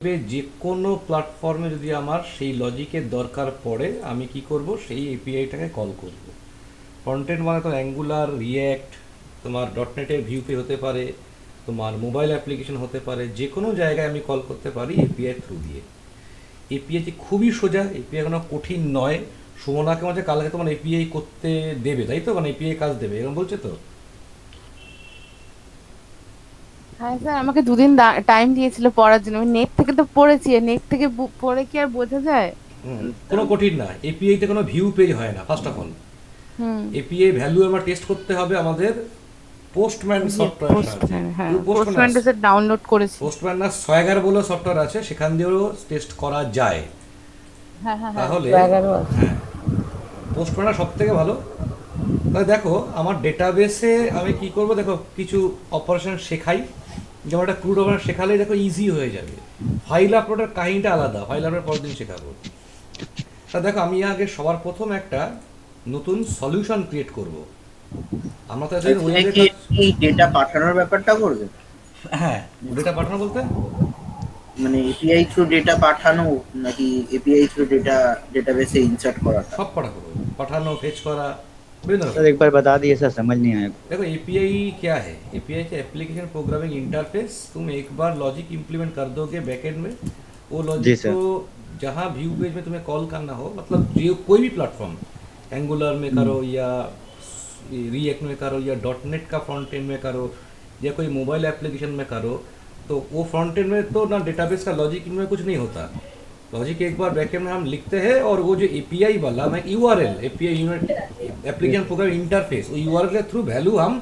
যে কোনো প্ল্যাটফর্মে যদি আমার সেই লজিকের দরকার পড়ে আমি কি করব, সেই এপিআইটাকে কল করব। ফ্রন্ট এন্ড মানে তো অ্যাঙ্গুলার, রিয়্যাক্ট, তোমার ডটনেটের ভিউ পে হতে পারে, তোমার মোবাইল অ্যাপ্লিকেশন হতে পারে, যে কোনো জায়গায় আমি কল করতে পারি এপিআই থ্রু দিয়ে। এপিআই যে খুবই সোজা, এপিআই কোনো কঠিন নয়। সুমনাকে মাঝে কালকে তোমার এপিআই করতে দেবে, তাই তো? মানে এপিআই কাজ দেবে এরকম বলছে তো? হ্যাঁ স্যার, আমাকে দুদিন টাইম দিয়েছিল পড়ার জন্য। আমি নেট থেকে তো পড়েছি, নেট থেকে পড়ে কি আর বোঝা যায়? তো কোনো কঠিন না, এপিআইতে কোনো ভিউ পেজ হয় না। First of all hmm. API value আমরা টেস্ট করতে হবে আমাদের পোস্টম্যান ওই যে সফটওয়্যারের সাহায্যে। পোস্টম্যান, হ্যাঁ, তুমি পোস্টম্যান পোস্টম্যানটা স্যার ডাউনলোড করেছি। পোস্টম্যান না সোয়াগার বলে সফটওয়্যার আছে, সেখান দিয়েও টেস্ট করা যায়। হ্যাঁ হ্যাঁ হ্যাঁ, তাহলে সোয়াগারও আছে। হ্যাঁ, পোস্টম্যানটা সব থেকে ভালো। তাহলে দেখো আমার ডেটাবেসে আমি কি করব, দেখো কিছু অপারেশন শেখাই। যেমন একটা ক্রুড অপারেশন শেখালেই দেখো ইজি হয়ে যাবে। ফাইল আপলোডের কাহিনীটা আলাদা, ফাইল আপলোড পরের দিন শেখাবো। তা দেখো আমি আগে সবার প্রথম একটা নতুন সলিউশন ক্রিয়েট করব। আমরা তো এতদিন আচ্ছা, ওয়েবে কি কাজ। এই ডেটা পাঠানোর ব্যাপারটা করবে? হ্যাঁ, ডেটা পাঠানো বলতে মানে এপিআই থ্রু ডেটা পাঠানো, নাকি এপিআই থ্রু ডেটাবেসে ইনসার্ট করাটা? সব করা করবো, पाठानो फेच करा, বিভিন্ন सर রকম। एक बार बता दिए सर, समझ नहीं आया। देखो एपीआई क्या है, एपीआई के एप्लीकेशन प्रोग्रामिंग इंटरफेस। तुम एक बार लॉजिक इंप्लीमेंट कर दोगे बैकएंड में, वो जी लॉजिक को सर। जहाँ व्यू पेज में तुम्हें कॉल करना हो, मतलब जो कोई भी प्लेटफॉर्म, एंगुलर में करो या रिएक्ट में करो या डॉट नेट का फ्रंट एंड में करो या कोई मोबाइल एप्लीकेशन में करो, तो वो फ्रंट एंड में तो ना डेटाबेस का लॉजिक इनमें कुछ नहीं होता। लॉजिक एक बार बैकएंड में हम लिखते हैं और वो जो एपीआई वाला मैं URL, API unit application program interface, वो यूआरएल के थ्रू वैल्यू हम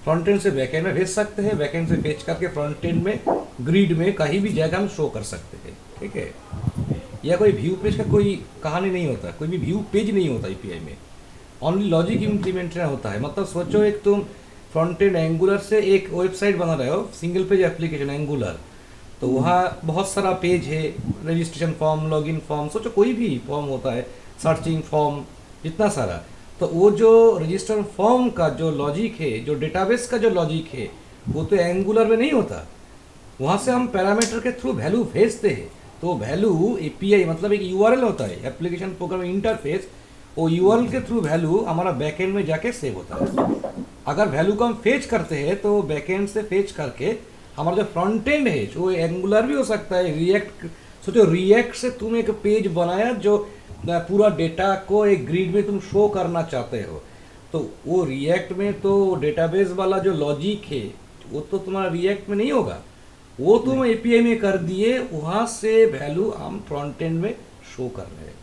फ्रंट एंड से बैकएंड में भेज सकते हैं, बैकएंड से भेज करके फ्रंट एंड में ग्रिड में कहीं भी जगह हम शो कर सकते हैं। ठीक है, या कोई व्यू पेज का कोई कहानी नहीं होता, कोई भी व्यू पेज नहीं होता एपीआई में। ओनली लॉजिक इम्प्लीमेंटेशन होता है। मतलब सोचो एक तुम फ्रंट एंड एंगुलर से एक वेबसाइट बना रहे हो, सिंगल पेज एप्लीकेशन एंगुलर, तो वहाँ बहुत सारा पेज है, रजिस्ट्रेशन फॉर्म, लॉगिन फॉर्म, सोचो कोई भी फॉर्म होता है, सर्चिंग फॉर्म, जितना सारा। तो वो जो रजिस्टर फॉर्म का जो लॉजिक है, जो डेटाबेस का जो लॉजिक है, वो तो एंगुलर में नहीं होता। वहाँ से हम पैरामीटर के थ्रू वैल्यू भेजते हैं। तो वैल्यू एपीआई मतलब एक यूआरएल होता है, एप्लीकेशन प्रोग्रामिंग इंटरफेस। वो यूआरएल के थ्रू वैल्यू हमारा बैकएंड में जाके सेव होता है। अगर वैल्यू को हम फेच करते हैं तो बैकएंड से फेच करके हमारा जो फ्रंट एंड है, जो एंगुलर भी हो सकता है, रिएक्ट। सोचो रिएक्ट से तुम एक पेज बनाया जो पूरा डेटा को एक ग्रिड में तुम शो करना चाहते हो, तो वो रिएक्ट में तो डेटाबेस वाला जो लॉजिक है वो तो तुम्हारा रिएक्ट में नहीं होगा, वो तुम एपीआई में कर दिए, वहाँ से वैल्यू हम फ्रंट एंड में शो कर रहे हैं।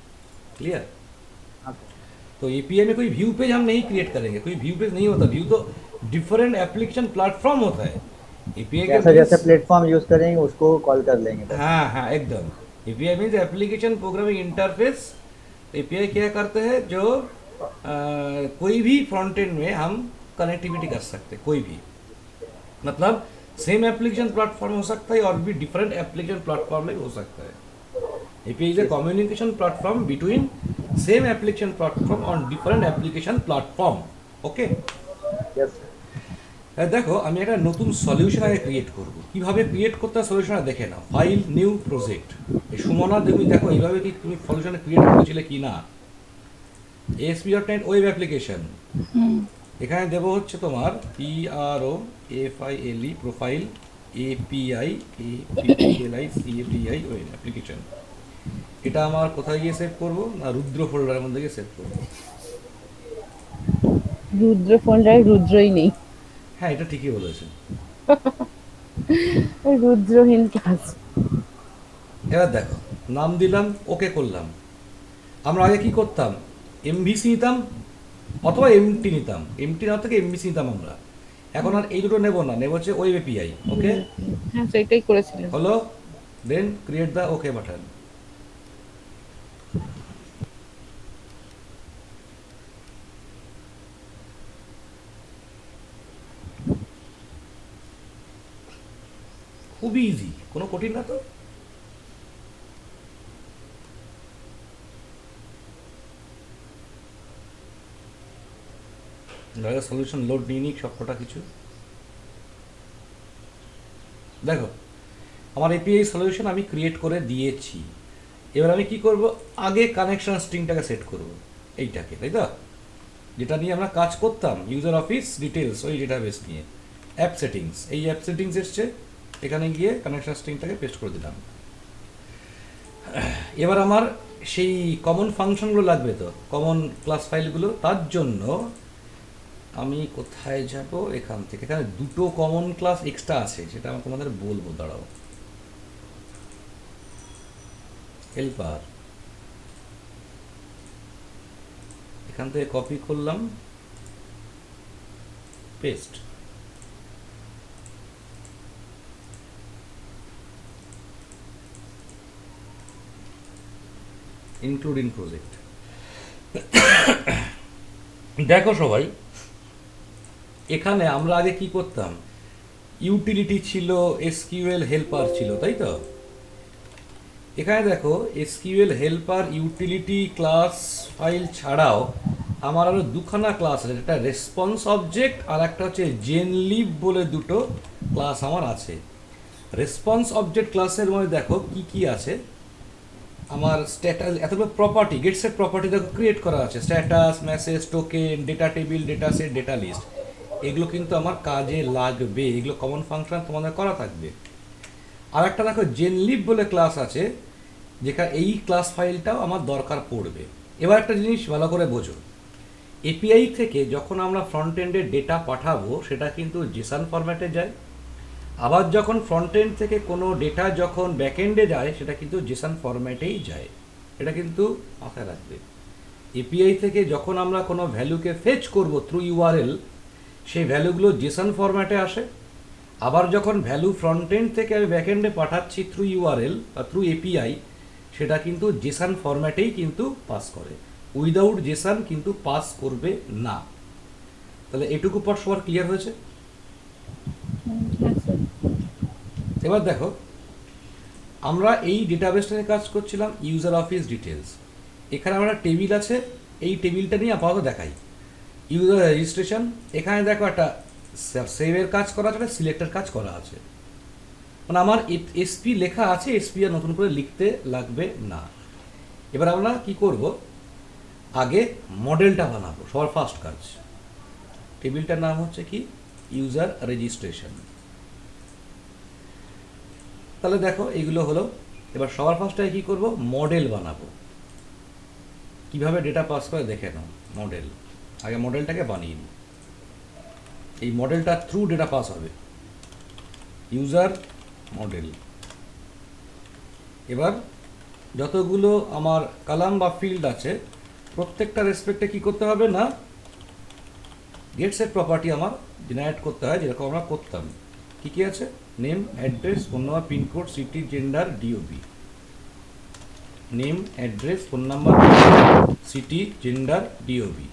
क्लियर? तो एपीआई में कोई व्यू पेज हम नहीं क्रिएट करेंगे, कोई व्यू पेज नहीं होता। व्यू तो डिफरेंट एप्लीकेशन प्लेटफॉर्म होता है। एपीआई के जैसा जैसे मीन्स, प्लेटफॉर्म यूज करेंगे उसको कॉल कर लेंगे बस। हाँ हाँ एकदम। API means application programming interface. API क्या करते हैं, जो कोई भी फ्रंट एंड में हम कनेक्टिविटी कर सकते हैं, कोई भी। मतलब सेम एप्लीकेशन प्लेटफॉर्म हो सकता है और भी डिफरेंट एप्लीकेशन प्लेटफॉर्म में हो सकता है। API is a communication platform between same application platform on different application platform. Okay? Yes দেখো আমি একটা নতুন সলিউশন আগে ক্রিয়েট করব। কিভাবে ক্রিয়েট করতে হয় সলিউশনটা দেখে নাও। File, new project. এই সুমনা তুমি দেখো এইভাবে কি তুমি সলিউশন ক্রিয়েট করেছিলে কি না। ASP.NET ওয়েব অ্যাপ্লিকেশন, এখানে দেবো হচ্ছে তোমার PROFILE profile, API APPLICAPI web application. এটা আমার কোথায় গিয়ে সেভ করব না, রুদ্র ফোল্ডারের মধ্যে গিয়ে সেভ করব। রুদ্র ফোল্ডারে রুদ্রই নেই। হ্যাঁ, এটা ঠিকই বলেছেন। ওই রুদ্রহীন কাজ। এবার দেখো, নাম দিলাম, ওকে করলাম। আমরা আগে কি করতাম, এমভিসি নিতাম অথবা এমটি নিতাম, এমটি না থেকে এমভিসি নিতাম আমরা। এখন আর এই দুটো নেব না, নেব হচ্ছে ওয়েব এপিআই। ওকে হ্যাঁ, সেটাই করেছিলেন। হলো, দেন ক্রিয়েট দ্য ওকে বাটন। খুবই ইজি, কোনো কঠিন না তো। সলিউশন লোড নিয়ে নিক সব কটা কিছু। দেখো আমার এপিআই সলিউশন আমি ক্রিয়েট করে দিয়েছি। এবার আমি কি করব, আগে কানেকশন স্ট্রিংটাকে সেট করব, এইটাকে, তাই তো, যেটা নিয়ে আমরা কাজ করতাম, ইউজার অফিস ডিটেলস, ওই ডেটাবেস নিয়ে। অ্যাপ সেটিংস, এই অ্যাপ সেটিংস এসছে, এখানে গিয়ে কানেকশন স্ট্রিংটাকে পেস্ট করে দিলাম। এবার আমার সেই কমন ফাংশনগুলো লাগবে, তো কমন ক্লাস ফাইলগুলো, তার জন্য আমি কোথায় যাব, এখান থেকে, এখানে দুটো কমন ক্লাস এক্সট্রা আছে, সেটা আমি তোমাদের বলবো, দাঁড়াও। হেল্পার, এখান থেকে কপি করলাম, পেস্ট, ইনক্লুড ইন প্রজেক্ট। দেখো সবাই, এখানে আমরা আগে কি করতাম, ইউটিলিটি ছিল, এসকিউএল হেল্পার ছিল, তাই তো। এখানে দেখো, SQL helper utility class file ছাড়াও আমার আরও দুখানা ক্লাস আছে, একটা রেসপন্স অবজেক্ট আর একটা হচ্ছে জেনলিভ বলে দুটো ক্লাস আমার আছে। রেসপন্স অবজেক্ট ক্লাসের মধ্যে দেখো কি কি আছে, আমার স্ট্যাটাস, এতগুলো প্রপার্টি, গেট সেট প্রপার্টি দেখো ক্রিয়েট করা আছে, status, message, token, data table, data set, data list. এগুলো কিন্তু আমার কাজে লাগবে, এগুলো কমন ফাংশন তোমাদের করা থাকবে। আর একটা দেখো জেনলিভ বলে ক্লাস আছে, যেখানে এই ক্লাস ফাইলটাও আমার দরকার পড়বে। এবার একটা জিনিস ভালো করে বোঝো, এপিআই থেকে যখন আমরা ফ্রন্ট এন্ডে ডেটা পাঠাবো, সেটা কিন্তু জেসন ফরম্যাটে যায়। আবার যখন ফ্রন্ট এন্ড থেকে কোনো ডেটা যখন ব্যাক এন্ডে যায়, সেটা কিন্তু জেসন ফরম্যাটেই যায়। এটা কিন্তু মাথায় রাখবে। এপিআই থেকে যখন আমরা কোনো ভ্যালুকে ফেচ করব থ্রু ইউআরএল, সেই ভ্যালুগুলো জেসন ফরম্যাটে আসে। আবার যখন ভ্যালু ফ্রন্ট এন্ড থেকে আমি ব্যাক এন্ডে পাঠাচ্ছি থ্রু ইউআরএল বা থ্রু এপিআই, সেটা কিন্তু জেসন ফরম্যাটেই কিন্তু পাস করে, উইদাউট জেসন কিন্তু পাস করবে না। তাহলে এটুকু পর সবার ক্লিয়ার হয়েছে? এবার দেখো, আমরা এই ডেটাবেসটা নিয়ে কাজ করছিলাম, ইউজার অফিস ডিটেলস। এখানে আমরা টেবিল আছে, এই টেবিলটা নিয়ে আপাতত দেখাই। ইউজার রেজিস্ট্রেশন, এখানে দেখো একটা সেভের কাজ করা আছে, একটা সিলেক্টের কাজ করা আছে। মানে আমার এসপি লেখা আছে, এসপি আর নতুন করে লিখতে লাগবে না। এবার আমরা কি করব, আগে মডেলটা বানাবো, সবার ফার্স্ট কাজ। টেবিলটার নাম হচ্ছে কি, ইউজার রেজিস্ট্রেশন। তাহলে দেখো এইগুলো হলো। এবার সবার ফার্স্টে কি করব, মডেল বানাবো। কিভাবে ডেটা পাস করে দেখে নাও, মডেল। আগে মডেলটাকে বানিয়ে নিই। এই মডেলটা থ্রু ডেটা পাস হবে, ইউজার মডেল। এবার যতগুলো আমার কলাম বা ফিল্ড আছে, প্রত্যেকটা রেসপেক্টে কি করতে হবে না, গেট সেট প্রপার্টি আমার জেনারেট করতে হয়, যেরকম আমরা করতাম। কি কি আছে, name, address, phone number, pincode, city, gender, DOB. Name, address, phone number, city, gender, DOB.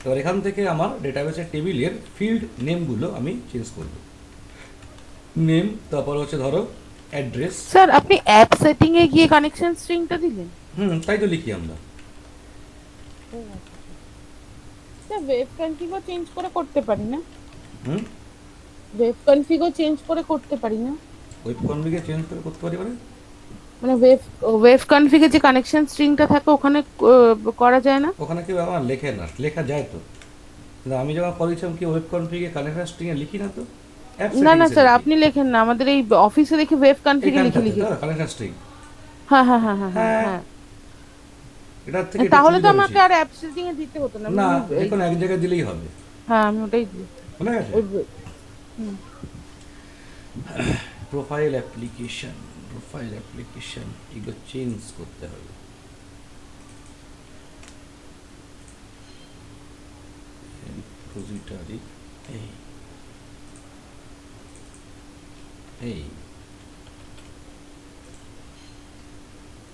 এবার এখান থেকে আমার ডেটাবেসের টেবিলের ফিল্ড নেমগুলো আমি চেঞ্জ করব। নেম, তারপর হচ্ছে ধরো অ্যাড্রেস। স্যার আপনি অ্যাপ সেটিং এ গিয়ে কানেকশন স্ট্রিংটা দিলেন? তাই তো লিখি আমরা। স্যার ওয়েব কনফিগও চেঞ্জ করে করতে পারি না? হুম, ওয়েব কনফিগও চেঞ্জ করে করতে পারি না? ওয়েব কনফিগে চেঞ্জ করে করতে পারি মানে? মানে ওয়েব কনফিগে যে কানেকশন স্ট্রিংটা থাকে ওখানে করা যায় না? ওখানে কেউ আমার লেখে না, লেখা যায় তো, কিন্তু আমি যখন করেছিলাম কি ওয়েব কনফিগে কানেকশন স্ট্রিংয়ে লিখি না তো। না না স্যার, আপনি লেখেন না, আমাদের এই অফিসে দেখি ওয়েব কনফিগে লিখে কানেকশন স্ট্রিং। হ্যাঁ হ্যাঁ হ্যাঁ হ্যাঁ হ্যাঁ। এটার থেকে তাহলে তো আমাকে আর অ্যাপ সেটিং এ দিতে হতো না। না, এখন এক জায়গায় দিলেই হবে। হ্যাঁ আমি ওটাই দিই। মনে আছে? প্রোফাইল অ্যাপ্লিকেশন, প্রোফাইল অ্যাপ্লিকেশন এগুলো চেঞ্জ করতে হবে। রিপোজিটরি, এই এই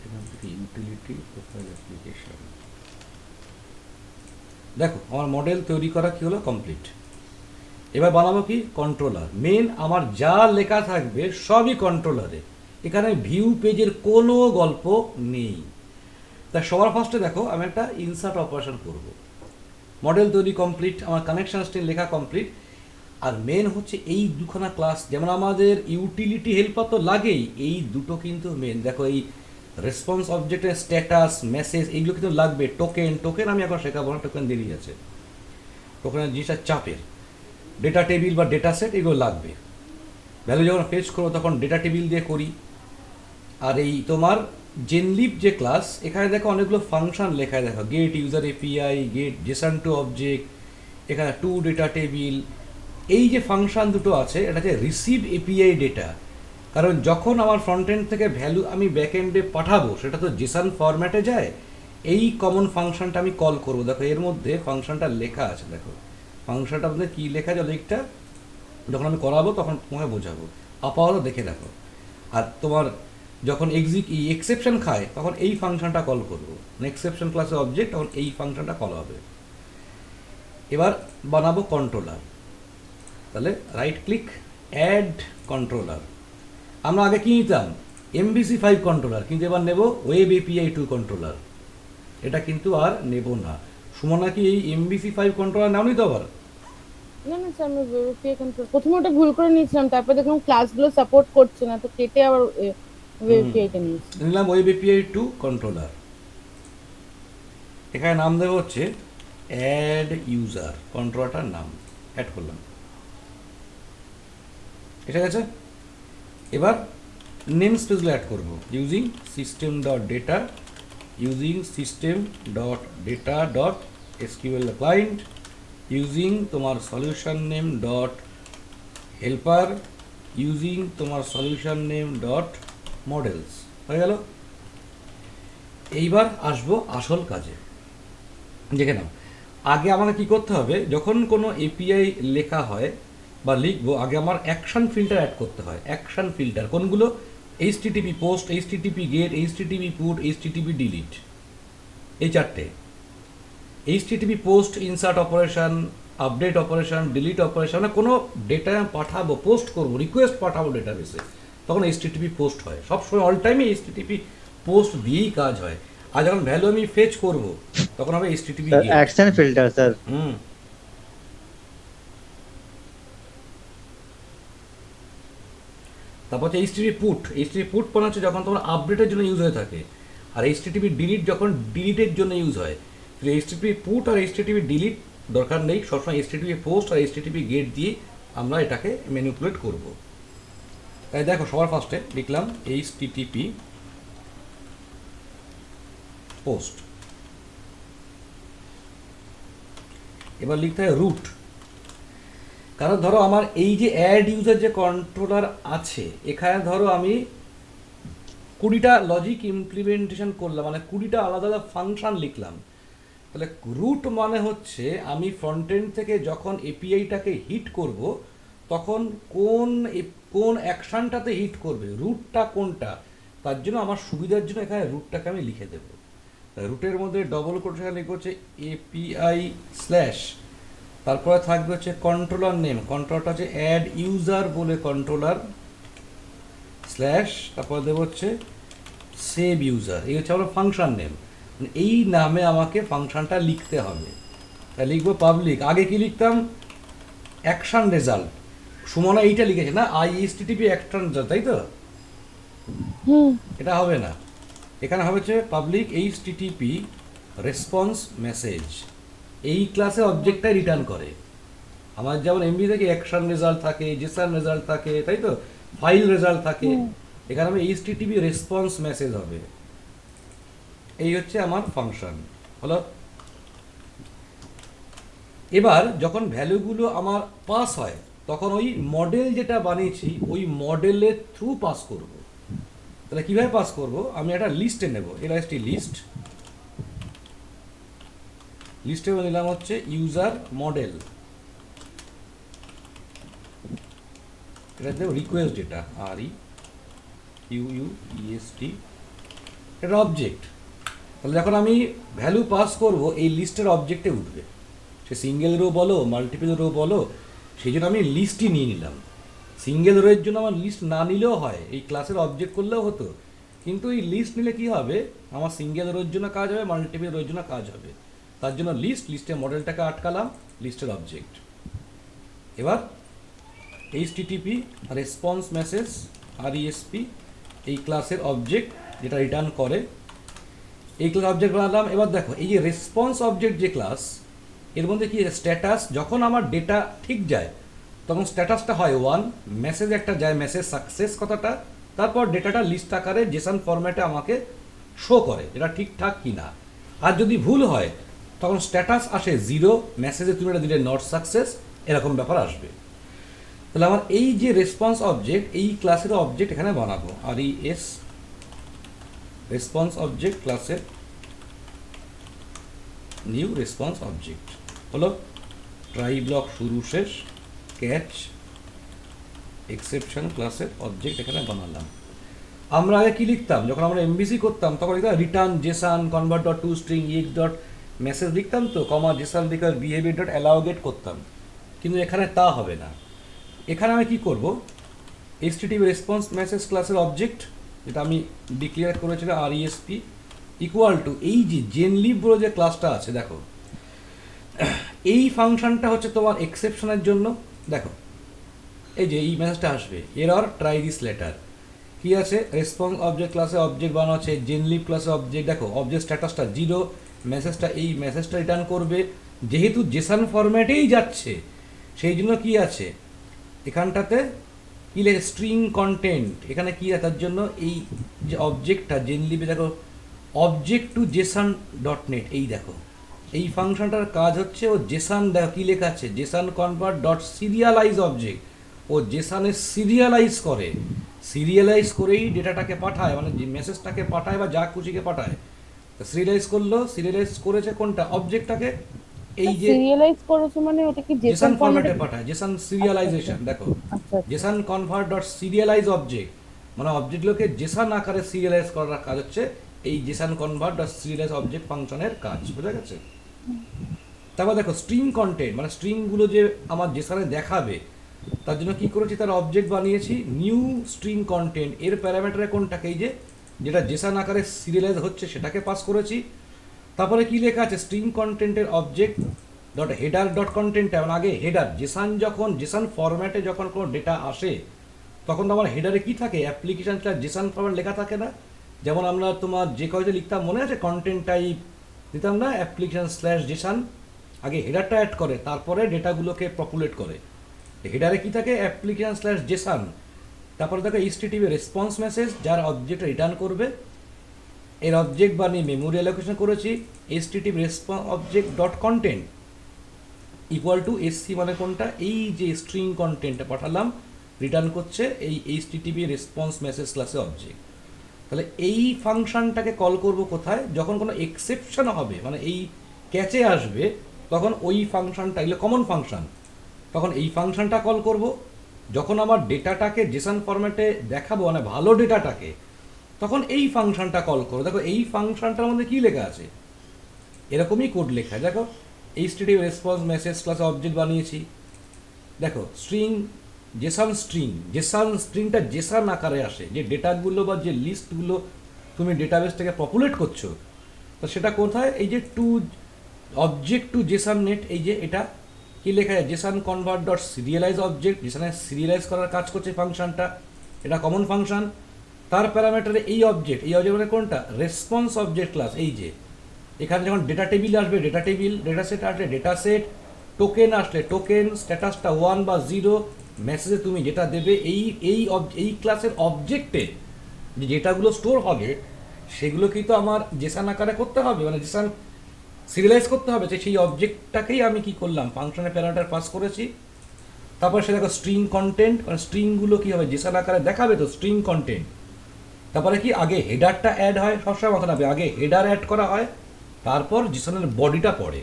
এখান থেকে ইউটিলিটি, প্রোফাইল অ্যাপ্লিকেশন। দেখো আমার মডেল তৈরি করা কি হলো, কমপ্লিট। এবার বানাবো কি, কন্ট্রোলার। মেন আমার যা লেখা থাকবে সবই কন্ট্রোলারে, এখানে ভিউ পেজের কোনো গল্প নেই। তাই সবার ফার্স্টে দেখো আমি একটা ইনসার্ট অপারেশন করব। মডেল তৈরি কমপ্লিট, আমার কানেকশন স্ট্রিং লেখা কমপ্লিট। আর মেন হচ্ছে এই দুখানা ক্লাস, যেমন আমাদের ইউটিলিটি হেল্পার তো লাগেই, এই দুটো কিন্তু মেন। দেখো এই রেসপন্স অবজেক্টের স্ট্যাটাস মেসেজ এইগুলো কিন্তু লাগবে। টোকেন আমি এখন শেখাবো না, টোকেন দেরি আছে। টোকেনের জিনিসটা চাপের, ডেটা টেবিল বা ডেটা সেট এগুলো লাগবে। ভ্যালু যখন ফেচ করবো তখন ডেটা টেবিল দিয়ে করি। আর এই তোমার জেনলিভ যে ক্লাস, এখানে দেখো অনেকগুলো ফাংশন লেখায়, দেখো get user API, get JSON to object, এখানে টু ডেটা টেবিল। এই যে ফাংশন দুটো আছে, এটা হচ্ছে রিসিভ এপিআই ডেটা। কারণ যখন আমার ফ্রন্ট এন্ড থেকে ভ্যালু আমি ব্যাক এন্ডে পাঠাবো, সেটা তো জেসন ফরম্যাটে যায়। এই কমন ফাংশনটা আমি কল করবো। দেখো এর মধ্যে ফাংশনটা লেখা আছে, দেখো ফাংশনটা আপনাদের কী লেখা আছে লেখটা যখন আমি করাবো তখন তোমাকে বোঝাবো, আপাতত দেখে দেখো। আর তোমার যখন এক্সেপশন খায় তখন এই ফাংশনটা কল করবো, এক্সেপশন ক্লাসের অবজেক্ট, তখন এই ফাংশনটা কল হবে। এবার বানাবো কন্ট্রোলার। তাহলে রাইট ক্লিক, অ্যাড কন্ট্রোলার। আমরা আগে কি নিতাম, MVC5 কন্ট্রোলার, কিন্তু এবার নেব ওয়েব এপিআই 2 কন্ট্রোলার। এটা কিন্তু আর নেব না। সুমনা কি এই MVC5 কন্ট্রোলার নাওনি তো আবার? না না স্যার, আমি ওয়েব এপিআই কন্ট্রোল প্রথমে ওটা ভুল করে নিয়েছিলাম, তারপর দেখলাম ক্লাসগুলো সাপোর্ট করছে না, তো কেটে আবার ওয়েব এপিআইটা নিয়েছি। নিলাম ওয়েব এপিআই 2 কন্ট্রোলার। এখানে নাম দেবো হচ্ছে অ্যাড ইউজার, কন্ট্রোলারটার নাম অ্যাড করলাম। ঠিক আছে, এবার নেম স্পেসগুলো অ্যাড করবো। Using system dot data, using system dot data dot SQL client, using তোমার solution name dot helper, using তোমার সলিউশন নেম ডট মডেলস। হয়ে গেল। এইবার আসবো আসল কাজে। দেখে নাও, আগে আমাকে কি করতে হবে, যখন কোনো এপিআই লেখা হয় বা লিখবো, আগে আমার অ্যাকশন ফিল্টার অ্যাড করতে হয়। অ্যাকশন ফিল্টার কোনগুলো, HTTP post, HTTP get, HTTP put, HTTP delete, এই চারটে। HTTP post insert operation, update operation, delete operation, মানে কোনো ডেটা পাঠাবো, পোস্ট করবো, রিকোয়েস্ট পাঠাবো ডেটাবেসে, তখন HTTP পোস্ট হয়। সবসময় অল টাইমে HTTP পোস্ট দিয়েই কাজ হয়। আর যখন ভ্যালু আমি ফেচ করবো তখন হবে HTTP sir get. Action filter sir. তারপর হচ্ছে HTTP পুট। HTTP পুট মানে হচ্ছে যখন তোমার আপডেটের জন্য ইউজ হয়ে থাকে, আর HTTP ডিলিট যখন ডিলিটের জন্য ইউজ হয়। HTTP পুট আর HTTP ডিলিট দরকার নেই, সবসময় HTTP পোস্ট আর HTTP গেট দিয়ে আমরা এটাকে ম্যানিপুলেট করব। তাই দেখো সবার ফার্স্টে লিখলাম HTTP পোস্ট। এবার লিখতে হয় রুট। কারণ ধরো আমার এই যে অ্যাড ইউজার যে কন্ট্রোলার আছে, এখানে ধরো আমি 20টা লজিক ইমপ্লিমেন্টেশন করলাম, মানে 20টা আলাদা আলাদা ফাংশন লিখলাম। তাহলে রুট মানে হচ্ছে আমি ফ্রন্ট এন্ড থেকে যখন এপিআইটাকে হিট করব, তখন কোন অ্যাকশনটাতে হিট করবে, রুটটা কোনটা, তার জন্য আমার সুবিধার জন্য এখানে রুটটাকে আমি লিখে দেবো। রুটের মধ্যে ডবল কোটেশন লিখবো হচ্ছে এপিআই স্ল্যাশ, তারপরে থাকবে হচ্ছে কন্ট্রোলার নেম, কন্ট্রোলারটা হচ্ছে অ্যাড ইউজার বলে কন্ট্রোলার, স্ল্যাশ, তারপরে দেবো হচ্ছে সেভ ইউজার। এই হচ্ছে আমার ফাংশন নেম। এই নামে আমাকে ফাংশনটা লিখতে হবে। তাই লিখবো পাবলিক, আগে কি লিখতাম, অ্যাকশন রেজাল্ট। সুমনা এইটা লিখেছে না, ISTTP অ্যাকশন রেজাল্ট, তাই তো? এটা হবে না, এখানে হবে হচ্ছে পাবলিক HTTP রেসপন্স মেসেজ। এই ক্লাসে অবজেক্টটাই রিটার্ন করে। আমার যেমন এমবি থেকে অ্যাকশন রেজাল্ট থাকে, জেসন রেজাল্ট থাকে, তাই তো, ফাইল রেজাল্ট থাকে, এখানে আমি HTTP রেসপন্স মেসেজ হবে। এই হচ্ছে আমার ফাংশন হলো। এবার যখন ভ্যালুগুলো আমার পাস হয়, তখন ওই মডেল যেটা বানিয়েছি ওই মডেলের থ্রু পাস করব। তাহলে কীভাবে পাস করব, আমি একটা লিস্টে নেব, LST লিস্ট। লিস্টে নিলাম হচ্ছে ইউজার মডেল, এটা দেব রিকোয়েস্ট ডেটা, REQUEST, এটা অবজেক্ট। তাহলে যখন আমি ভ্যালু পাস করব, এই লিস্টের অবজেক্টে উঠবে, সে সিঙ্গেল রো বলো মাল্টিপল রো বলো, সেই জন্য আমি লিস্টই নিয়ে নিলাম। সিঙ্গেল রোয়ের জন্য আমার লিস্ট না নিলেও হয়, এই ক্লাসের অবজেক্ট করলেও হতো, কিন্তু এই লিস্ট নিলে কি হবে, আমার সিঙ্গেল রোয়ের জন্য কাজ হবে, মাল্টিপল রোয়ের জন্য কাজ হবে। তার জন্য লিস্টের মডেলটাকে আটকালাম, লিস্টের অবজেক্ট। এবার এইচটিটিপি রেসপন্স মেসেজ RESP এই ক্লাসের অবজেক্ট যেটা রিটার্ন করে, এই ক্লাস অবজেক্ট বানালাম। এবার দেখো এই যে রেসপন্স অবজেক্ট যে ক্লাস, এর মধ্যে কি স্ট্যাটাস, যখন আমার ডেটা ঠিক যায় তখন স্ট্যাটাসটা হয় 1, মেসেজ একটা যায়, মেসেজ সাকসেস কথাটা, তারপর ডেটাটা লিস্ট আকারে জেসন ফরম্যাটে আমাকে শো করে এটা ঠিকঠাক কি না। আর যদি ভুল হয় তখন স্ট্যাটাস আসে 0, মেসেজে তুমি এটা দিলে নট সাকসেস, এরকম ব্যাপার আসবে। তাহলে আমার এই যে রেসপন্স অবজেক্ট, এই ক্লাসের অবজেক্ট এখানে বানাবো RES রেসপন্স অবজেক্ট ক্লাসের নিউ রেসপন্স অবজেক্ট হলো ট্রাই ব্লক শুরু শেষ ক্যাচ এক্সেপশন ক্লাসের অবজেক্ট এখানে বানালাম। আমরা আগে কি লিখতাম, যখন আমরা MVC করতাম তখন লিখতাম return Jason convert dot two string x dot message লিখতাম তো, কমা জেসন লিখে বিহেভিয়ার ডট অ্যালাউগেট করতাম, কিন্তু এখানে তা হবে না। এখানে আমি কি করব, HTTP রেসপন্স মেসেজ ক্লাসের অবজেক্ট যেটা আমি ডিক্লেয়ার করেছিলাম RESP ইকুয়াল টু এই যে জেনলিভ বলে যে ক্লাসটা আছে, দেখো এই ফাংশনটা হচ্ছে তোমার এক্সেপশনের জন্য। দেখো এই যে এই মেসেজটা আসবে, এরর ট্রাই দিস লেটার, কি আছে রেসপন্স অবজেক্ট ক্লাসে অবজেক্ট বানানো আছে, জেনলিভ ক্লাসে অবজেক্ট, দেখো অবজেক্ট স্ট্যাটাসটা 0, মেসেজটা এই মেসেজটা রিটার্ন করবে, যেহেতু জেসন ফরম্যাটেই যাচ্ছে সেই জন্য কি আছে এখানটাতে কি লেখে স্ট্রিং কন্টেন্ট, এখানে কি আছে তার জন্য এই যে অবজেক্টটা জেনলিভে দেখো object to JSON dot net, এই দেখো এই ফাংশনটার কাজ হচ্ছে ও জেসন, দেখো কী লেখা আছে JSON convert dot serialize object, ও জেসনে সিরিয়ালাইজ করে, সিরিয়ালাইজ করেই ডেটাটাকে পাঠায়, মানে যে মেসেজটাকে পাঠায় বা যা খুশিকে পাঠায়। সিরিয়ালাইজ করলো, সিরিয়ালাইজ করেছে কোনটা অবজেক্টটাকে, এই যে সিরিয়ালাইজ করেছে মানে ওটা কি জেসন জেসন ফরম্যাটে ফরম্যাটে? পাঠায়, জেসন সিরিয়ালাইজেশন, দেখো আচ্ছা JSON convert dot serialize object, মানে অবজেক্টগুলোকে জেসন আকারে সিরিয়ালাইজ করার কাজ হচ্ছে এই JSON convert dot serialize object ফাংশনের কাজ, বোঝা গেছে? তারপর দেখো স্ট্রিং কন্টেন্ট, মানে স্ট্রিংগুলো যে আমার জেসনে দেখাবে তার জন্য কি করেছি, তার অবজেক্ট বানিয়েছি নিউ স্ট্রিং কন্টেন্ট, এর প্যারামিটারে কোনটাকে এই যে যেটা জেসন আকারে সিরিয়ালাইজ হচ্ছে সেটাকে পাস করেছি। তারপরে কি লেখা আছে স্ট্রিং কন্টেন্টের object dot header dot content, মানে আগে হেডার জেসন, যখন জেসন ফরম্যাটে যখন কোনো ডেটা আসে তখন তো আমার হেডারে কি থাকে অ্যাপ্লিকেশন জেসন ফরম্যাট লেখা থাকে না, যেমন আমরা তোমার যে কয়েকটা লিখতাম মনে আছে কন্টেন্ট টাইপ দিতাম না অ্যাপ্লিকেশন স্ল্যাশ জেসন, আগে হেডারটা অ্যাড করে তারপরে ডেটাগুলোকে পপুলেট করে, হেডারে কি থাকে অ্যাপ্লিকেশন স্ল্যাশ জেসন, তারপরে দেখো HTTP রেসপন্স মেসেজ যার অবজেক্ট রিটার্ন করবে, এর অবজেক্ট বানিয়ে মেমোরি অ্যালোকেশন করেছি HTTP response object dot content equal to SC, মানে কোনটা এই যে স্ট্রিং কন্টেন্টটা পাঠালাম রিটার্ন করছে এই HTTP রেসপন্স মেসেজ ক্লাসে অবজেক্ট। তাহলে এই ফাংশনটাকে কল করব কোথায়, যখন কোনো এক্সেপশন হবে, মানে এই ক্যাচে আসবে তখন ওই ফাংশনটা, এগুলো কমন ফাংশন, তখন এই ফাংশনটা কল করব। যখন আমার ডেটাটাকে জেসন ফরম্যাটে দেখাবো, মানে ভালো ডেটাটাকে, তখন এই ফাংশনটা কল করো। দেখো এই ফাংশনটার মধ্যে কী লেখা আছে, এরকমই কোড লেখা, দেখো HTTP রেসপন্স মেসেজ ক্লাসে অবজেক্ট বানিয়েছি, দেখো স্ট্রিং জেসন স্ট্রিং, জেসন স্ট্রিংটা জেসন আকারে আসে, যে ডেটাগুলো বা যে লিস্টগুলো তুমি ডেটাবেস থেকে পপুলেট করছো, তো সেটা কোথায় এই যে to object to JSON net, এই যে এটা কি লেখা আছে JSON convert dot serialize object, জেসনে সিরিয়ালাইজ করার কাজ করছে ফাংশনটা, এটা কমন ফাংশন। তার প্যারামিটারে এই অবজেক্ট মানে কোনটা রেসপন্স অবজেক্ট ক্লাস, এই যে এখানে যখন ডেটা টেবিল আসবে ডেটা টেবিল, ডেটা সেট আসলে ডেটা সেট, টোকেন আসলে টোকেন, স্ট্যাটাসটা 1 বা 0, মেসেজে তুমি যেটা দেবে এই ক্লাসের অবজেক্টে যে ডেটাগুলো স্টোর হবে সেগুলো কিন্তু আমার জেসন আকারে করতে হবে, মানে জেসন সিরিয়ালাইজ করতে হবে, সেই অবজেক্টটাকেই আমি কি করলাম ফাংশনের প্যারামিটার পাস করেছি। তারপর সে দেখো স্ট্রিং কন্টেন্ট, মানে স্ট্রিংগুলো কী হবে জেসন আকারে দেখাবে, তো স্ট্রিং কন্টেন্ট। তারপরে কি আগে হেডারটা অ্যাড হয়, সবসময় মাথা রাখবে আগে হেডার অ্যাড করা হয়, তারপর জেসনের বডিটা পড়ে,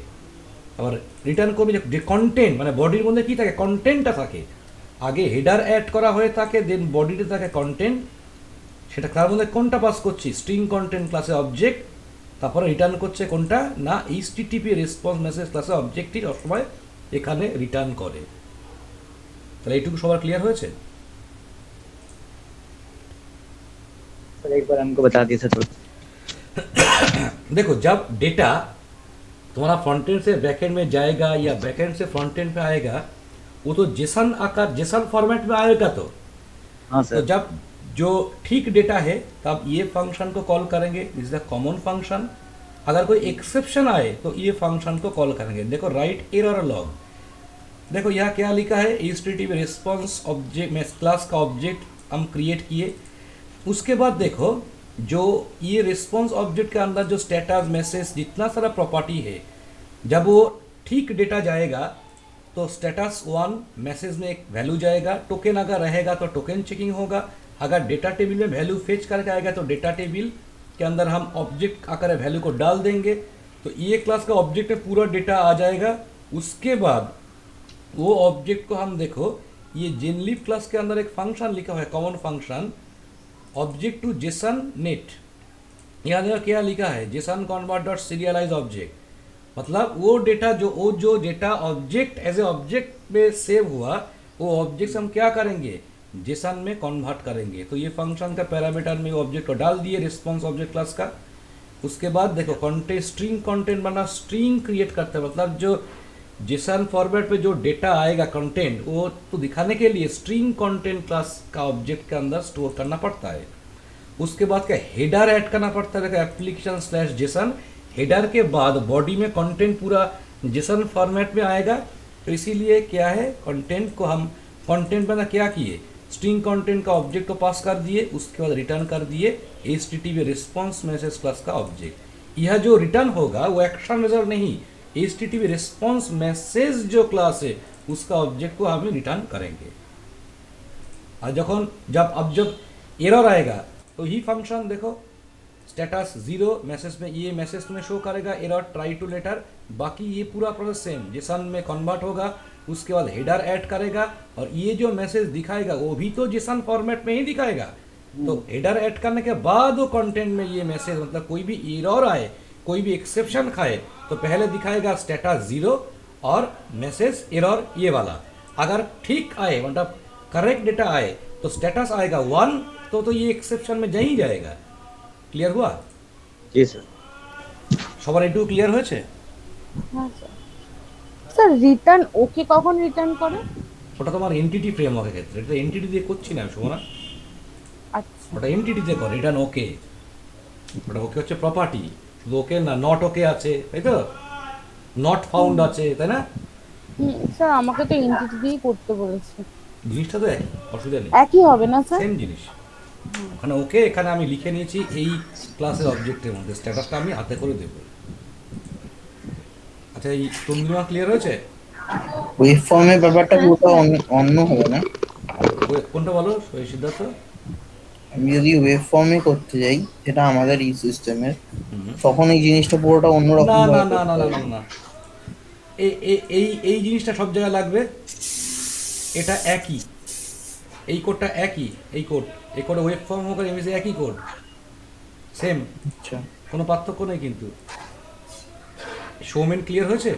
আবার রিটার্ন করবে যে কন্টেন্ট, মানে বডির মধ্যে কী থাকে কন্টেন্টটা থাকে, আগে হেডার অ্যাড করা হয়ে থাকে দেন বডিতে থাকে কন্টেন্ট, সেটা তার মধ্যে কোনটা পাস করছি স্ট্রিং কন্টেন্ট ক্লাসে অবজেক্ট, তারপরে রিটার্ন করছে কোনটা না HTTP রেসপন্স মেসেজ ক্লাসে অবজেক্টটি সবসময় এখানে রিটার্ন করে। তাহলে এইটুকু সবার ক্লিয়ার হয়েছে? सर एक बार हमको बता दिए सर थोड़ा। देखो जब डेटा तुम्हारा फ्रंट एंड से बैक एंड में जाएगा या बैक एंड से फ्रंट एंड पे आएगा, वो तो जेसन आकार जेसन फॉर्मेट में आएगा तो हाँ तो सर। जब जो ठीक डेटा है तब ये फंक्शन को कॉल करेंगे, this is the common function. अगर कोई एक्सेप्शन आए तो ये फंक्शन को कॉल करेंगे। देखो राइट एरर लॉग, देखो यहाँ क्या लिखा है, HTTP रिस्पॉन्स ऑब्जेक्ट में क्लास का ऑब्जेक्ट हम क्रिएट किए। उसके बाद देखो जो ये रिस्पॉन्स ऑब्जेक्ट के अंदर जो स्टेटस मैसेज जितना सारा प्रॉपर्टी है, जब वो ठीक डेटा जाएगा तो स्टेटस 1 मैसेज में एक वैल्यू जाएगा, टोकन अगर रहेगा तो टोकन चेकिंग होगा, अगर डेटा टेबल में वैल्यू फेच करके आएगा तो डेटा टेबल के अंदर हम ऑब्जेक्ट आकर वैल्यू को डाल देंगे, तो ये क्लास का ऑब्जेक्ट में पूरा डेटा आ जाएगा। उसके बाद वो ऑब्जेक्ट को हम देखो ये जेनलिव क्लास के अंदर एक फंक्शन लिखा हुआ है, common function object to JSON net. यहाँ देखो क्या लिखा है, JSON convert dot serialize object, मतलब वो जो data object as a object में सेव हुआ वो ऑब्जेक्ट हम क्या करेंगे, जेसन में कन्वर्ट करेंगे। तो ये फंक्शन का पैरामीटर में वो ऑब्जेक्ट को डाल दिए रिस्पॉन्स ऑब्जेक्ट क्लास का। उसके बाद देखो कंटेंट स्ट्रिंग कंटेंट बना स्ट्रिंग क्रिएट करते हैं, मतलब जो जेसन फॉर्मेट पे जो डेटा आएगा कंटेंट वो तो दिखाने के लिए स्ट्रिंग कंटेंट क्लास का ऑब्जेक्ट के अंदर स्टोर करना पड़ता है। उसके बाद क्या हेडर ऐड करना पड़ता है, देखो एप्लीकेशन स्लैश जेसन, हेडर के बाद बॉडी में कंटेंट पूरा जेसन फॉर्मेट में आएगा। तो इसीलिए क्या है, कंटेंट को हम कंटेंट में क्या किए, स्ट्रिंग कंटेंट का ऑब्जेक्ट को पास कर दिए, उसके बाद रिटर्न कर दिए HTTP रिस्पॉन्स मैसेज क्लास का ऑब्जेक्ट। यह जो रिटर्न होगा वो एक्शन रिजल्ट नहीं, HTTP रिस्पॉन्स मैसेज जो क्लास है उसका ऑब्जेक्ट को हम रिटर्न करेंगे। और जब एरर आएगा तो ही फंक्शन देखो स्टेटस 0 मैसेज में ये मैसेज तुम्हें शो करेगा एरर ट्राई टू लेटर, बाकी ये पूरा प्रोसेस सेम जेसन में कन्वर्ट होगा, उसके बाद हेडर ऐड करेगा और ये जो मैसेज दिखाएगा वो भी तो जेसन फॉर्मेट में ही दिखाएगा। तो हेडर ऐड करने के बाद वो कंटेंट में ये मैसेज, मतलब कोई भी एरर आए, कोई भी एक्सेप्शन खाए तो पहले दिखाएगा स्टेटस 0 और मैसेज एरर ये वाला। अगर ठीक आए मतलब करेक्ट डेटा आए तो स्टेटस आएगा 1, तो ये एक्सेप्शन में जा ही जाएगा। ক্লিয়ার हुआ? जी सर। সবার একটু ক্লিয়ার হয়েছে? হ্যাঁ স্যার। স্যার রিটার্ন ওকে কখন রিটার্ন করে? ওটা তোমার এনটিটি ফ্রেমওয়ার্কের ক্ষেত্রে, এটা এনটিটি দিয়ে করছি না শোনা, আচ্ছা ওটা এনটিটি দিয়ে করে রিটার্ন ওকে। ওটা ওকে হচ্ছে প্রপার্টি, শুধু ওকে না, নট ওকে আছে তাই তো, নট ফাউন্ড আছে তাই না, স্যার আমাকে তো এনটিটি দিয়েই করতে বলেছে। জিনিসটা তো একই, অসুবিধা নেই, একই হবে না স্যার? সেম জিনিস। ওখানে ওকে, এখানে আমি লিখে নিয়েছি এই ক্লাসের অবজেক্টের মধ্যে, স্ট্যাটাসটা আমি হাতে করে দেব। আচ্ছা এই তন্দ্রিমা ক্লিয়ার হয়েছে? ওয়েব ফর্মের ব্যাপারটা পুরোটা অন্য হবে না? কোনটা বলো সিদ্ধার্থ? আমি যদি ওয়েব ফর্মে করতে যাই যেটা আমাদের এই সিস্টেমের, তখন এই জিনিসটা পুরোটা অন্যরকম না ভাবে না না না করতে না হবে। না, এই জিনিসটা সব জায়গায় লাগবে, এটা একই, এই কোডটা একই, এই কোডে ওয়েব ফর্ম হোক আর এমএসি একই কোড, সেম, আচ্ছা, কোনো পার্থক্য নেই কিন্তু। সৌমেন ক্লিয়ার হয়েছে?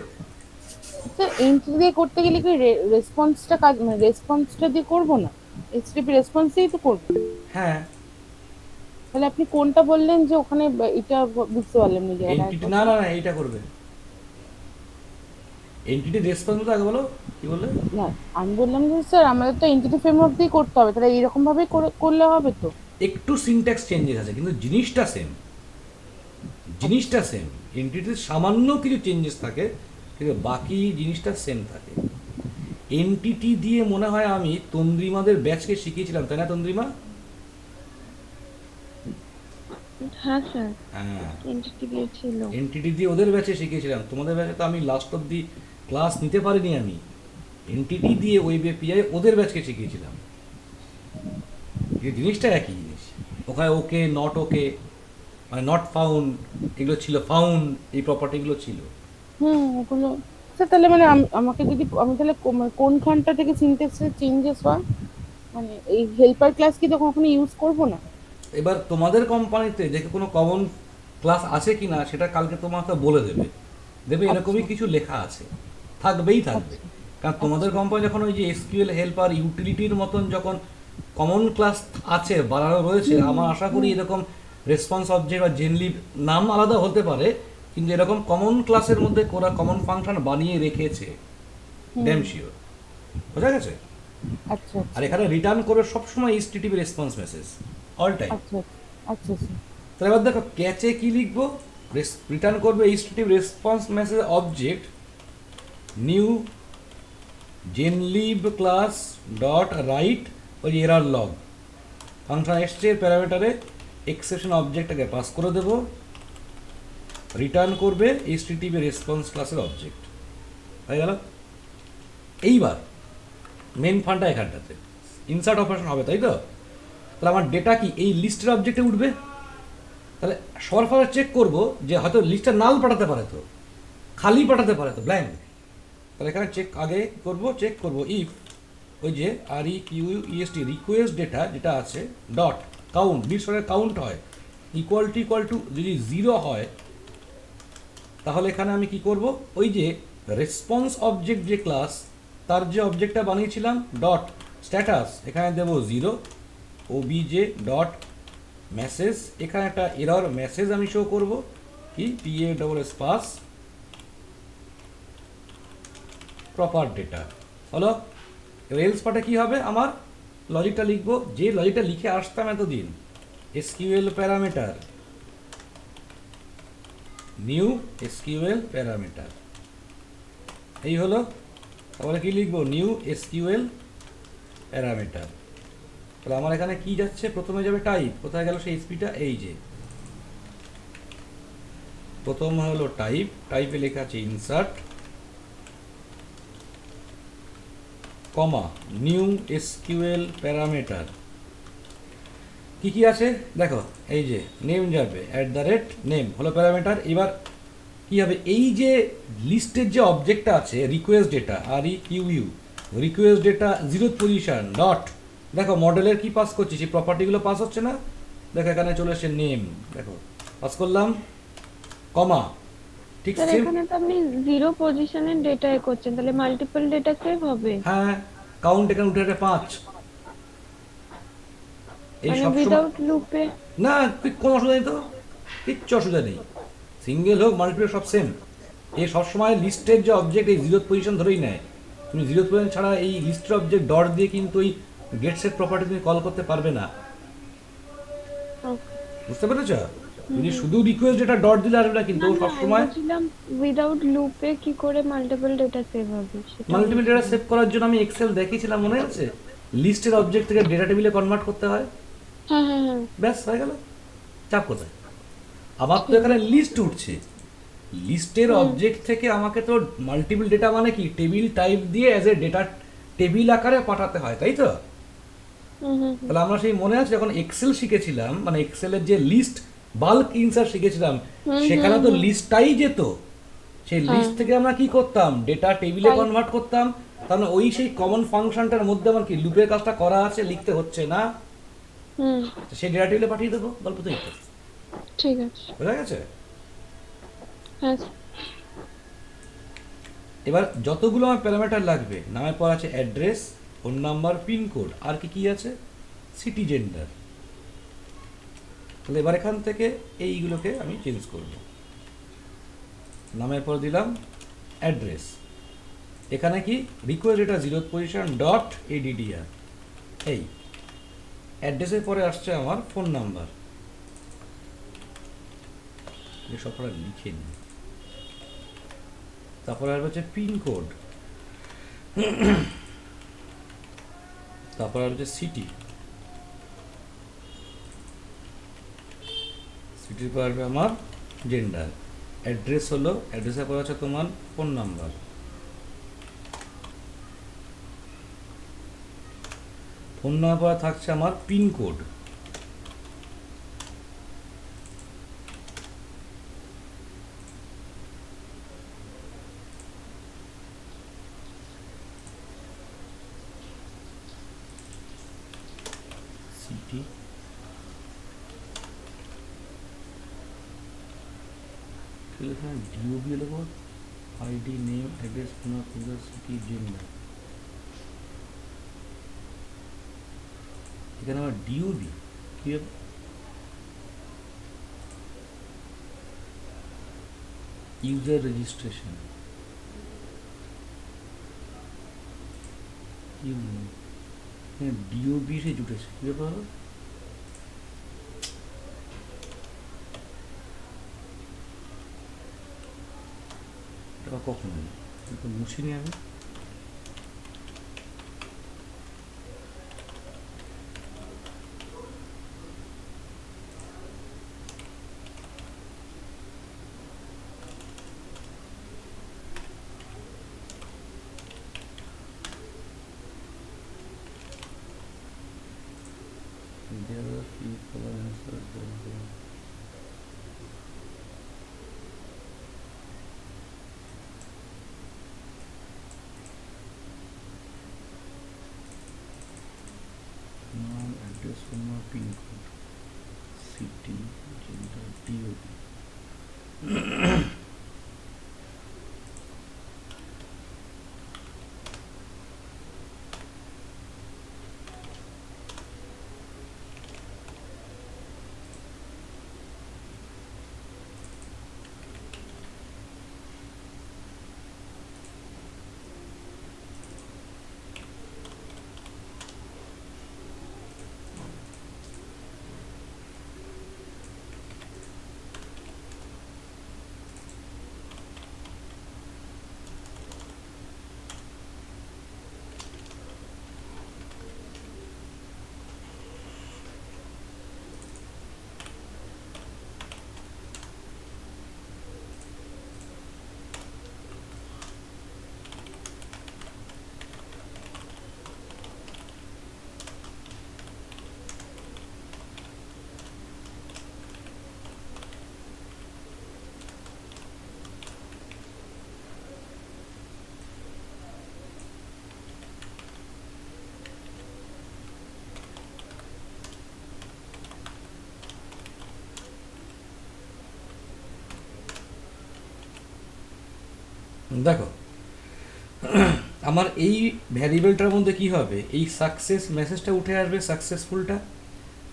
স্যার এনটিটি দিয়ে করতে গেলে কি রেসপন্সটা কাজ, মানে রেসপন্সটা দিয়ে করবো না, এইচটিটিপি রেসপন্স দিয়েই তো করবো। হ্যাঁ, তাহলে আপনি কোনটা বললেন যে ওখানে এটা বুঝতে পারলাম না যে এনটিটি না না না এইটা করবে, এনটিটি রেসপন্স তো আগে বলো কি বললে? না আমি বললাম যে স্যার আমাদের তো এনটিটি ফ্রেমওয়ার্ক দিয়ে করতে হবে, তাহলে এইরকম ভাবে করলে হবে তো? একটু সিনট্যাক্স চেঞ্জেস আছে কিন্তু জিনিসটা সেম, জিনিসটা সেম, এনটিটির সামান্য কিছু চেঞ্জেস থাকে কিন্তু বাকি জিনিসটা সেম থাকে। এনটিটি দিয়ে মনে হয় আমি তন্দ্রিমাদের ব্যাচকে শিখিয়েছিলাম তাই না তন্দ্রিমা? হ্যাঁ স্যার, হ্যাঁ, এনটিটি দিয়েছিল। এনটিটি দিয়ে ওদের ব্যাচে শিখিয়েছিলাম, তোমাদের ব্যাচে তো আমি লাস্ট অব্দি ক্লাস নিতে পারিনি। আমি এনটিটি দিয়ে ওয়েব এপিআই ওদের ব্যাচকে শিখিয়েছিলাম, এই জিনিসটা একই জিনিস। ওখানে ওকে নট ওকে মানে নট ফাউন্ড এগুলো ছিল, ফাউন্ড এই প্রপার্টিগুলো ছিল। ওগুলো স্যার তাহলে মানে আমাকে যদি আমি তাহলে কোনখানটা থেকে সিনট্যাক্সের চেঞ্জেস হয়, মানে এই হেল্পার ক্লাস কি তখন ওখানে ইউজ করবো না? এবার তোমাদের কোম্পানিতে দেখে কোনো কমন ক্লাস আছে কি না সেটা কালকে তোমাকে বলে দেবে, এরকমই কিছু লেখা আছে, থাকবেই থাকবে। কারণ তোমাদের কোম্পানি যখন ওই যে এসকিউএল হেল্পার ইউটিলিটির মতন যখন কমন ক্লাস আছে বানানো রয়েছে, আমার আশা করি এরকম রেসপন্স অবজেক্ট বা জেনলিভ নাম আলাদা হতে পারে কিন্তু এরকম কমন ক্লাসের মধ্যে ওরা কমন ফাংশন বানিয়ে রেখেছে, ড্যাম শিওর। বোঝা গেছে? আচ্ছা আর এখানে রিটার্ন করবে সবসময় HTTP response message all time. আচ্ছা আচ্ছা আচ্ছা তাহলে এবার দেখো ক্যাচে কি লিখবো, রিটার্ন করবে HTTP response message object new genlib class dot write ওই এরার লগ ফাংশন এসছে প্যারামিটারে এক্সেপশন অবজেক্টটাকে পাস করে দেবো, রিটার্ন করবে এইচটিটিপি রেসপন্স ক্লাসের অবজেক্ট। হয়ে গেল। এইবার মেন ফান্ডটা এখানটাতে ইনসার্ট অপারেশন হবে, তাই তো? তাহলে আমার ডেটা কি এই লিস্টের অবজেক্টে উঠবে? তাহলে সবার ফার্স্ট চেক করবো যে হয়তো লিস্টটা নাল পাঠাতে পারে, তো খালি পাঠাতে পারে, তো ব্ল্যাঙ্ক। তাহলে এখানে চেক করবো ইফ ওই যে REQUEST রিকোয়েস্ট ডেটা যেটা আছে ডট কাউন্ট বিট সঙ্গে কাউন্ট হয় ইকুয়াল টু যদি 0 হয়, তাহলে এখানে আমি কি করব, ওই যে রেসপন্স অবজেক্ট যে ক্লাস তার যে অবজেক্টটা বানিয়েছিলাম ডট স্ট্যাটাস এখানে দেবো 0 obj ডট মেসেজ, এখানে একটা এরর মেসেজ আমি শো করব কি PASS পাস প্রপার ডেটা হলো। রেলস পার্টে কি হবে, আমার লজিকটা লিখবো যে লজিকটা লিখে আসতাম এতদিন, SQL parameter new SQL parameter, এই হলো। তাহলে কি লিখবো, নিউ SQL প্যারামিটার। তাহলে আমার এখানে কি যাচ্ছে, প্রথমে যাবে টাইপ, কোথায় গেল সেই এসপিটা, এই যে প্রথম হলো টাইপে লেখা আছে ইনসার্ট কমা নিউ SQL প্যারামিটার। কি কি আছে দেখো, এই যে নেম যাবে @নেম হলো প্যারামিটার। এবার কি হবে, এই যে লিস্টের যে অবজেক্টটা আছে request data REQU request data 0th position dot, দেখো মডেলের কি পাস করছি, সেই প্রপার্টিগুলো পাস হচ্ছে না, দেখো এখানে চলে আসে নেম, দেখো পাস করলাম কমা, ঠিক স্যার সেম। এখানে তো আপনি 0 পজিশনের ডেটা করছেন, তাহলে মাল্টিপল ডেটা সেভ হবে? হ্যাঁ, কাউন্ট এখানে উঠে আছে 5। এই মানে সব উইদাউট লুপে? না, কোনো অসুবিধা নেই, তো কিচ্ছু অসুবিধা নেই, সিঙ্গেল হোক মাল্টিপল সব সেম। এ সবসময় লিস্টের যে অবজেক্ট এই 0th পজিশন ধরেই নেয়, তুমি 0th পজিশন ছাড়া এই লিস্টের অবজেক্ট ডট দিয়ে কিন্তু ওই গেট সেট প্রপার্টি তুমি কল করতে পারবে না, বুঝতে পেরেছ? যদি শুধু রিকোয়েস্ট ডেটা ডট দিলে আসবে না, কিন্তু সবসময় উইদাউট লুপে কি করে মাল্টিপল ডেটা সেভ হবে সেটা মাল্টিপল ডেটা সেভ করার জন্য আমি এক্সেল দেখিয়েছিলাম, মনে আছে? লিস্টের অবজেক্ট থেকে ডেটা টেবিলে কনভার্ট করতে হয়, হ্যাঁ হ্যাঁ হ্যাঁ ব্যাস হয়ে গেল, চাপ কোথায়? আবার তো এখানে লিস্ট উঠছে, লিস্টের অবজেক্ট থেকে আমাকে তো মাল্টিপল ডেটা মানে কি টেবিল টাইপ দিয়ে অ্যাজ এ ডেটা টেবিল আকারে পাঠাতে হয়, তাই তো? তাহলে আমরা সেই মনে আছে যখন এক্সেল শিখেছিলাম, মানে এক্সেলের যে লিস্ট বাল্ক ইনসার্ট শিখেছিলাম, সেখানে তো লিস্টটাই যেত, সেই লিস্ট থেকে আমরা কি করতাম, ডেটা টেবিলে কনভার্ট করতাম। তাহলে ওই সেই কমন ফাংশনটার মধ্যে আমার কি লুপের কাজটা করা আছে, লিখতে হচ্ছে না, সেই ডেটা টেবিলে পাঠিয়ে দেবো, গল্প তো এইটা, ঠিক আছে। বোঝা গেছে? হ্যাঁ এবার যতগুলো আমার প্যারামিটার লাগবে, নামের পর আছে অ্যাড্রেস, ফোন নাম্বার, পিনকোড, আর কি কি আছে, সিটি, জেন্ডার। তাহলে এবার এখান থেকে এইগুলোকে আমি চেঞ্জ করব, নামের পর দিলাম অ্যাড্রেস, এখানে কি request data 0th position dot ADDR, এই অ্যাড্রেসের পরে আসছে আমার ফোন নাম্বার, সবটা লিখে নিই। তারপরে আসবে হচ্ছে পিনকোড, তারপরে আসবে সিটির পর আসবে আমার জেন্ডার, অ্যাড্রেস হলো, অ্যাড্রেসের পর আছে তোমার ফোন নাম্বার, ফোন নাম্বার পর থাকছে আমার পিনকোড, সিটি, এখানে ডিওবি লিখব, ID, name, address, phone number, city, gender, এখানে আমার ডিওবি কি হবে, ইউজার রেজিস্ট্রেশন, কি ডিওবি সে জুটেছে কি ব্যাপার হলো? এটা কখন হলো? এটা মুছিনি আমি। There are people answer the নাম address phone number pin code city gender DOB. দেখো আমার এই ভ্যারিয়েবলটার মধ্যে কি হবে, এই সাকসেস মেসেজটা উঠে আসবে, সাকসেসফুলটা।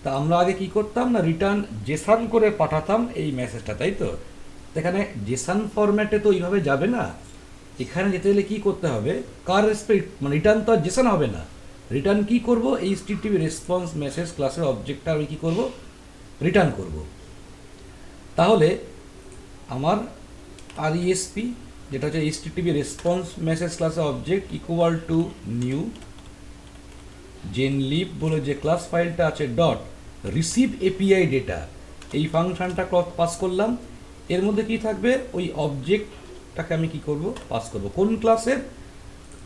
তা আমরা আগে কি করতাম না, রিটার্ন জেসান করে পাঠাতাম এই মেসেজটা, তাই তো? এখানে জেসান ফরম্যাটে তো এইভাবে যাবে না, এখানে যেতে গেলে কী করতে হবে, কার রেসপেক্ট মানে রিটার্ন তো আর জেসান হবে না, রিটার্ন কী করব, এইচটিটিপি রেসপন্স মেসেজ ক্লাসের অবজেক্টটা আমি কী করব, রিটার্ন করব। তাহলে আমার আরইএসপি যেটা হচ্ছে এইচটিটিপি রেসপন্স মেসেজ ক্লাসের অবজেক্ট ইকুয়াল টু নিউ জেনলিভ বলে যে ক্লাস ফাইলটা আছে ডট রিসিভ এপিআই ডেটা, এই ফাংশনটা পাস করলাম। এর মধ্যে কি থাকবে, ওই অবজেক্টটাকে আমি কি করব, পাস করব। কোন ক্লাসের,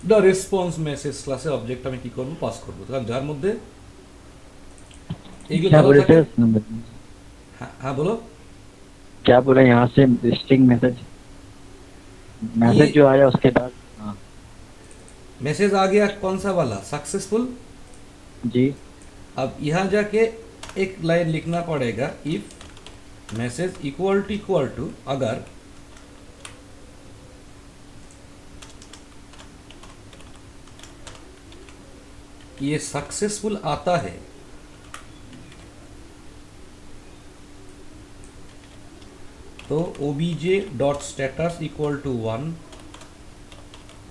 দ্য রেসপন্স মেসেজ ক্লাসের অবজেক্ট আমি কি করব, পাস করব। কারণ যার মধ্যে এইগুলো क्या ধরা बोले থাকে। थे? হ্যাঁ বলো। क्या बोला यहाँ से स्ट्रिंग मैसेज मैसेज जो आया उसके बाद? हाँ मैसेज आ गया कौन सा वाला, सक्सेसफुल। जी अब यहाँ जाके एक लाइन लिखना पड़ेगा, इफ मैसेज इक्वल टू अगर ये सक्सेसफुल आता है तो obj dot status equal to 1,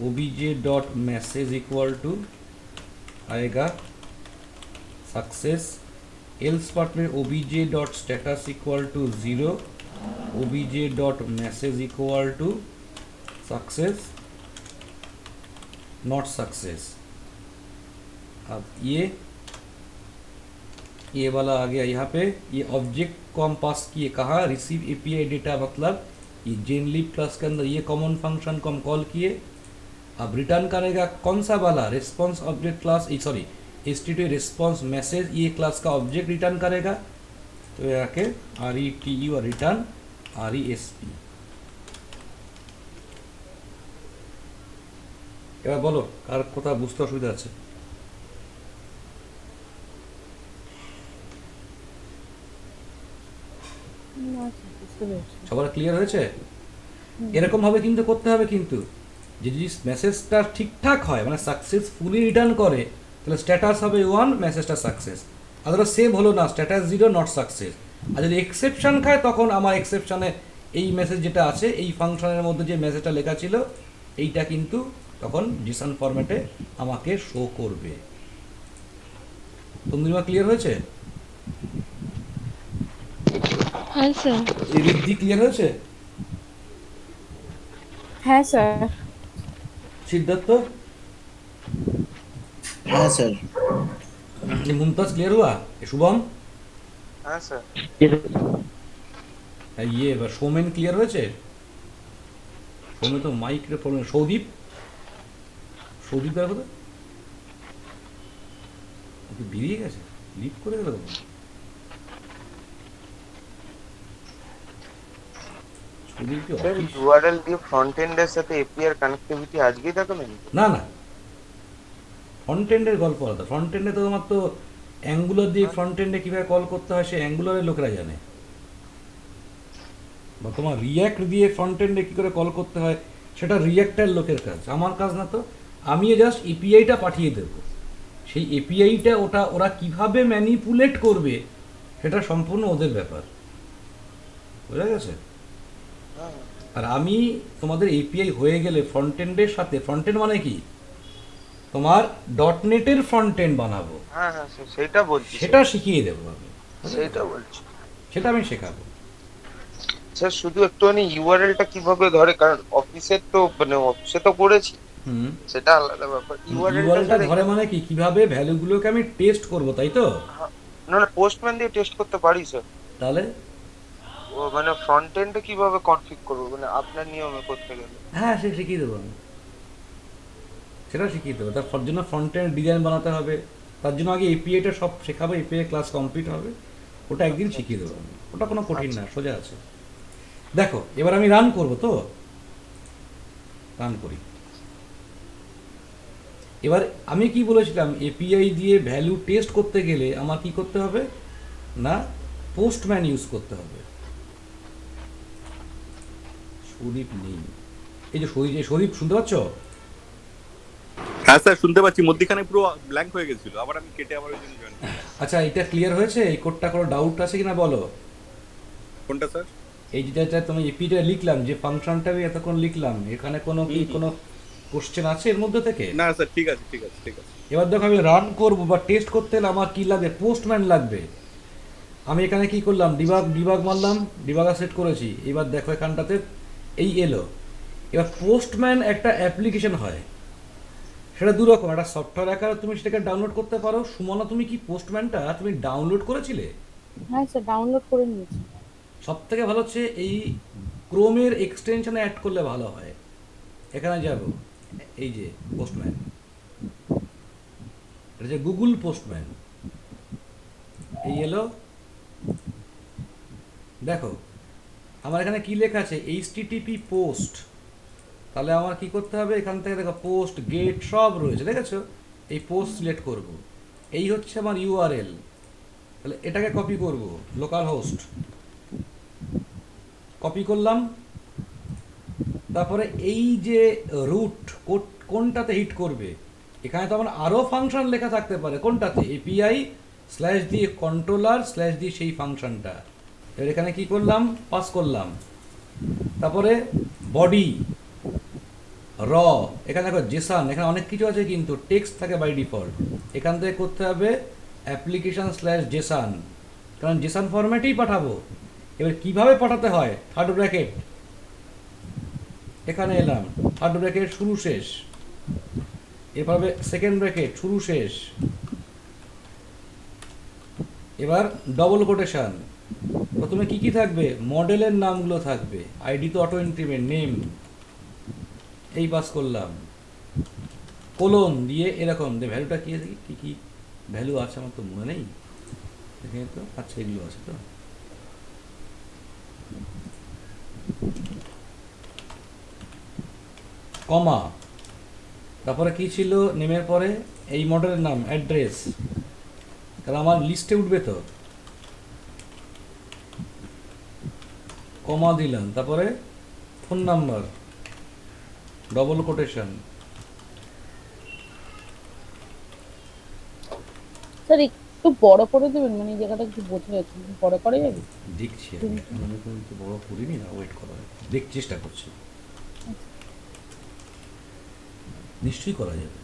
obj dot message equal to आएगा सक्सेस, एल्स पार्ट में obj dot status equal to 0, obj dot message equal to success not success. अब ये वाला आ गया यहाँ पे, ये ऑब्जेक्ट को हम पास किए कहाँ, रिसीव एपीआई डेटा, मतलब ये जेनलिब क्लास के अंदर ये कॉमन फंक्शन को हम कॉल किए। अब रिटर्न करेगा कौन सा वाला, response object class, sorry HTTP response message, ये क्लास का ऑब्जेक्ट रिटर्न करेगा। तो ये आके RETU और रिटर्न RESP। এবার বলো কার কথা বুঝতে অসুবিধা আছে? সবার ক্লিয়ার হয়েছে? এরকম ভাবে কিন্তু করতে হবে, কিন্তু যদি মেসেজটা ঠিকঠাক হয় মানে সাকসেসফুলি রিটার্ন করে তাহলে স্ট্যাটাস হবে 1, মেসেজটা সাকসেস। আদারওয়াইজ সেভ হলো না, স্ট্যাটাস 0 নট সাকসেস। আর যদি এক্সেপশন খায় তখন আমার এক্সেপশনে এই মেসেজ যেটা আছে এই ফাংশনের মধ্যে যে মেসেজটা লেখা ছিল এইটা কিন্তু তখন জিসন ফরম্যাটে আমাকে শো করবে। তন্দ্রিমা ক্লিয়ার হয়েছে? হ্যাঁ স্যার। এই রিদ্ধি ক্লিয়ার হয়েছে? হ্যাঁ স্যার। सिद्धार्थ हाँ सर। ये मुमताज क्लियर हुआ? ये शुभम हाँ सर। ये सर, ये सोमेन क्लियर হয়েছে? সোমে তো মাইকের প্রবলেম। সৌদীপ, সৌদীপ দেখো তো ওকে বেরিয়ে গেছে, লিভ করে গেল। সৌদীপ কি স্যার অফিস? ইউআরএল দিয়ে ফ্রন্ট এন্ডের সাথে এপিআই এর কানেক্টিভিটি আজকেই দেখাবেন? না না, ফ্রন্ট এন্ডের গল্প আলাদা। ফ্রন্ট এন্ডে তো তোমার তো অ্যাঙ্গুলার দিয়ে ফ্রন্ট এন্ডে কীভাবে কল করতে হয় সে অ্যাঙ্গুলারের লোকেরা জানে, বা তোমার রিয়্যাক্ট দিয়ে ফ্রন্ট এন্ডে কী করে কল করতে হয় সেটা রিয়্যাক্টের লোকের কাজ, আমার কাজ না তো। আমি জাস্ট এপিআইটা পাঠিয়ে দেবো, সেই এপিআইটা ওরা কিভাবে ম্যানিপুলেট করবে সেটা সম্পূর্ণ ওদের ব্যাপার, বুঝা গেছে? আর আমি তোমাদের এপিআই হয়ে গেলে ফ্রন্ট এন্ডের সাথে, ফ্রন্ট এন্ড মানে কি তোমার ডটনেটের ফ্রন্ট এন্ড বানাবো, হ্যাঁ হ্যাঁ স্যার, সেটা বলছি, সেটা শিখিয়ে দেবো আমি, সেটা বলছি সেটা আমি শেখাবো। স্যার। শুধু একটুখানি ইউআরএলটা কিভাবে ধরে, কারণ অফিসের তো মানে অফিসে তো করেছি, সেটা আলাদা ব্যাপার। ইউআরএলটা ধরে মানে কি কিভাবে ভ্যালুগুলোকে আমি টেস্ট করব, তাই তো? না না, পোস্টম্যান দিয়ে টেস্ট করতে পারি স্যার। তাহলে ও মানে ফ্রন্ট এন্ডে কিভাবে কনফিগ করব, মানে আপনার নিয়মে করতে গেলে? হ্যাঁ সে শিখিয়ে দেবো আমি, সেটা শিখিয়ে দেবো। তার জন্য ফ্রন্ট এন্ড ডিজাইন বানাতে হবে, তার জন্য আগে এপিআইটা সব শেখাবো, এপিআই ক্লাস কমপ্লিট হবে, ওটা একদিন শিখিয়ে দেবো আমি, ওটা কোনো কঠিন না, সোজা আছে। দেখো এবার আমি রান করব, তো রান করি। এবার আমি কি বলেছিলাম, এপিআই দিয়ে ভ্যালু টেস্ট করতে গেলে আমার কি করতে হবে না, পোস্টম্যান ইউজ করতে হবে। শরীফ নেই, এই যে শরীফ শুনতে পাচ্ছ? হ্যাঁ স্যার শুনতে পাচ্ছি, মধ্যখানে পুরো ব্ল্যাঙ্ক হয়ে গেছিল, আবার আমি কেটে আবার ওই জন্য জয়েন করলাম। আচ্ছা এটা ক্লিয়ার হয়েছে? এই কোডটা কোনো ডাউট আছে কিনা বলো? কোনটা স্যার? এই যেটা তুমি এপিটা লিখলাম, যে ফাংশনটা আমি এতক্ষণ লিখলাম, এখানে কোনো কি কোনো কোশ্চেন আছে এর মধ্যে থেকে? না স্যার, ঠিক আছে ঠিক আছে ঠিক আছে। এবার দেখো আমি রান করবো বা টেস্ট করতে হলে আমার কি লাগবে, পোস্টম্যান লাগবে। আমি এখানে কি করলাম, ডিবাগ মারলাম, ডিবাগার সেট করেছি। এবার দেখো এখানটাতে এই এলো। এবার পোস্টম্যান একটা অ্যাপ্লিকেশন হয়, সেটা দু রকম, একটা সফটওয়্যার আকারে তুমি সেটাকে ডাউনলোড করতে পারো। সুমনা তুমি কি পোস্টম্যানটা তুমি ডাউনলোড করেছিলে? হ্যাঁ স্যার, ডাউনলোড করে নিয়েছি। সব থেকে ভালো হচ্ছে এই ক্রোমের এক্সটেনশনে অ্যাড করলে ভালো হয়। এখানে যাব, এই যে পোস্টম্যান, এটা যে গুগল পোস্টম্যান, এই এলো। দেখো আমার এখানে কি লেখা আছে, এইচটিটিপি পোস্ট। তাহলে আমার কি করতে হবে, এখান থেকে দেখো পোস্ট গেট সব রয়েছে, দেখেছো? এই পোস্ট সিলেক্ট করব, এই হচ্ছে আমার ইউআরএল। তাহলে এটাকে কপি করব, লোকাল হোস্ট কপি করলাম। তারপরে এই যে রুট কোনটাতে হিট করবে, এখানে তো আমার আরও ফাংশন লেখা থাকতে পারে, কোনটাতে, এপিআই স্ল্যাশ দিয়ে কন্ট্রোলার স্ল্যাশ দিয়ে সেই ফাংশনটা। এবার এখানে কি করলাম, পাস করলাম। তারপরে বডি র, এখানে দেখো জেসান, এখানে অনেক কিছু আছে কিন্তু টেক্সট থাকে বাই ডিফল্ট। এখান থেকে করতে হবে অ্যাপ্লিকেশন স্ল্যাশ জেসান, কারণ জেসান ফরম্যাটেই পাঠাবো। এবার কিভাবে পাঠাতে হয়, থার্ড ব্র্যাকেট, এখানে এলাম, থার্ড ব্র্যাকেট শুরু শেষ, এভাবে সেকেন্ড ব্র্যাকেট শুরু শেষ, এবার ডবল কোটেশন। প্রথমে কি কি থাকবে, মডেলের নামগুলো থাকবে, আইডি তো অটো ইনক্রিমেন্ট, নেম এই পাস করলাম, কোলন দিয়ে এরকম যে ভ্যালুটা কি আছে, কি কি ভ্যালু আছে আমার তো মনে নেই এখানে তো। আচ্ছা এগুলো আছে তো, কমা, তারপরে কি ছিল নেমের পরে এই মডেলের নাম, অ্যাড্রেস, তাহলে আমার লিস্টে উঠবে তো, কমা দিলাম, তারপরে phone number, double quotation. Sir একটু বড় করে দেবেন, মানে এই জায়গাটা একটু বোঝা যাচ্ছে, একটু বড় করে যাবে? দেখছি আমি, আমি কিন্তু বড় করিনি না, ওয়েট করা, দেখ চেষ্টা করছি। নিশ্চয়ই করা যাবে।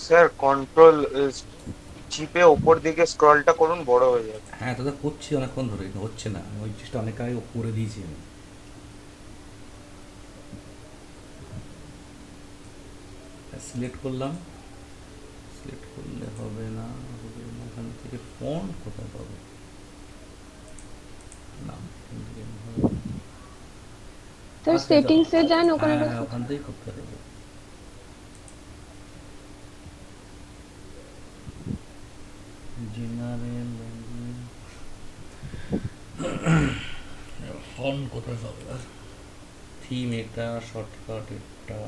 স্যার কন্ট্রোল চিপে ওপর দিকে স্ক্রলটা করুন, বড় হয়ে যাবে। হ্যাঁ, তো করছি অনেকক্ষণ ধরে, কিন্তু হচ্ছে না। আমি ওই জিনিসটা অনেক আগে করে দিয়েছি আমি। সিলেক্ট করলাম, সিলেক্ট করলে হবে না, হবে না। এখান থেকে ফন্ট কোথায় পাবো? না, এখান থেকে হবে না। স্যার আচ্ছা, সেটিংসে যান, ওখানে হ্যাঁ, একটা ওখান থেকেই করতে হবে। জেনারেল ফন্ট কোথায় পাবো? থিম এটা, শর্টকাট এটা।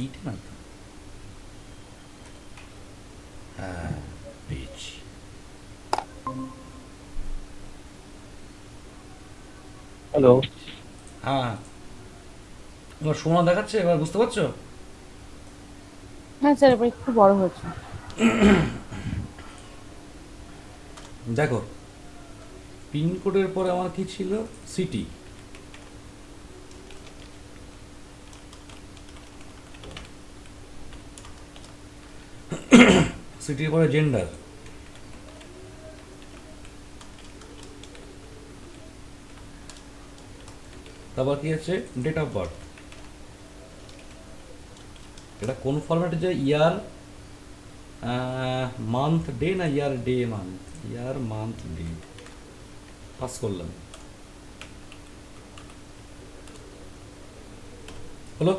এইটা না তো? হ্যাঁ, পেয়েছি। हेलो হ্যাঁ, এবার সময় দেখাচ্ছে, এবার বুঝতে পারছো? হ্যাঁ স্যার, এবার একটু বড় হয়েছে। দেখো, পিনকোডের পরে আমার কি ছিল? সিটি। সিটির পরে জেন্ডার। তারপর কি আছে? Date of birth. এটা কোন ফরম্যাটে যায়? ইয়ার মান্থ ডে না year day month? Year month day pass করলাম। হলো?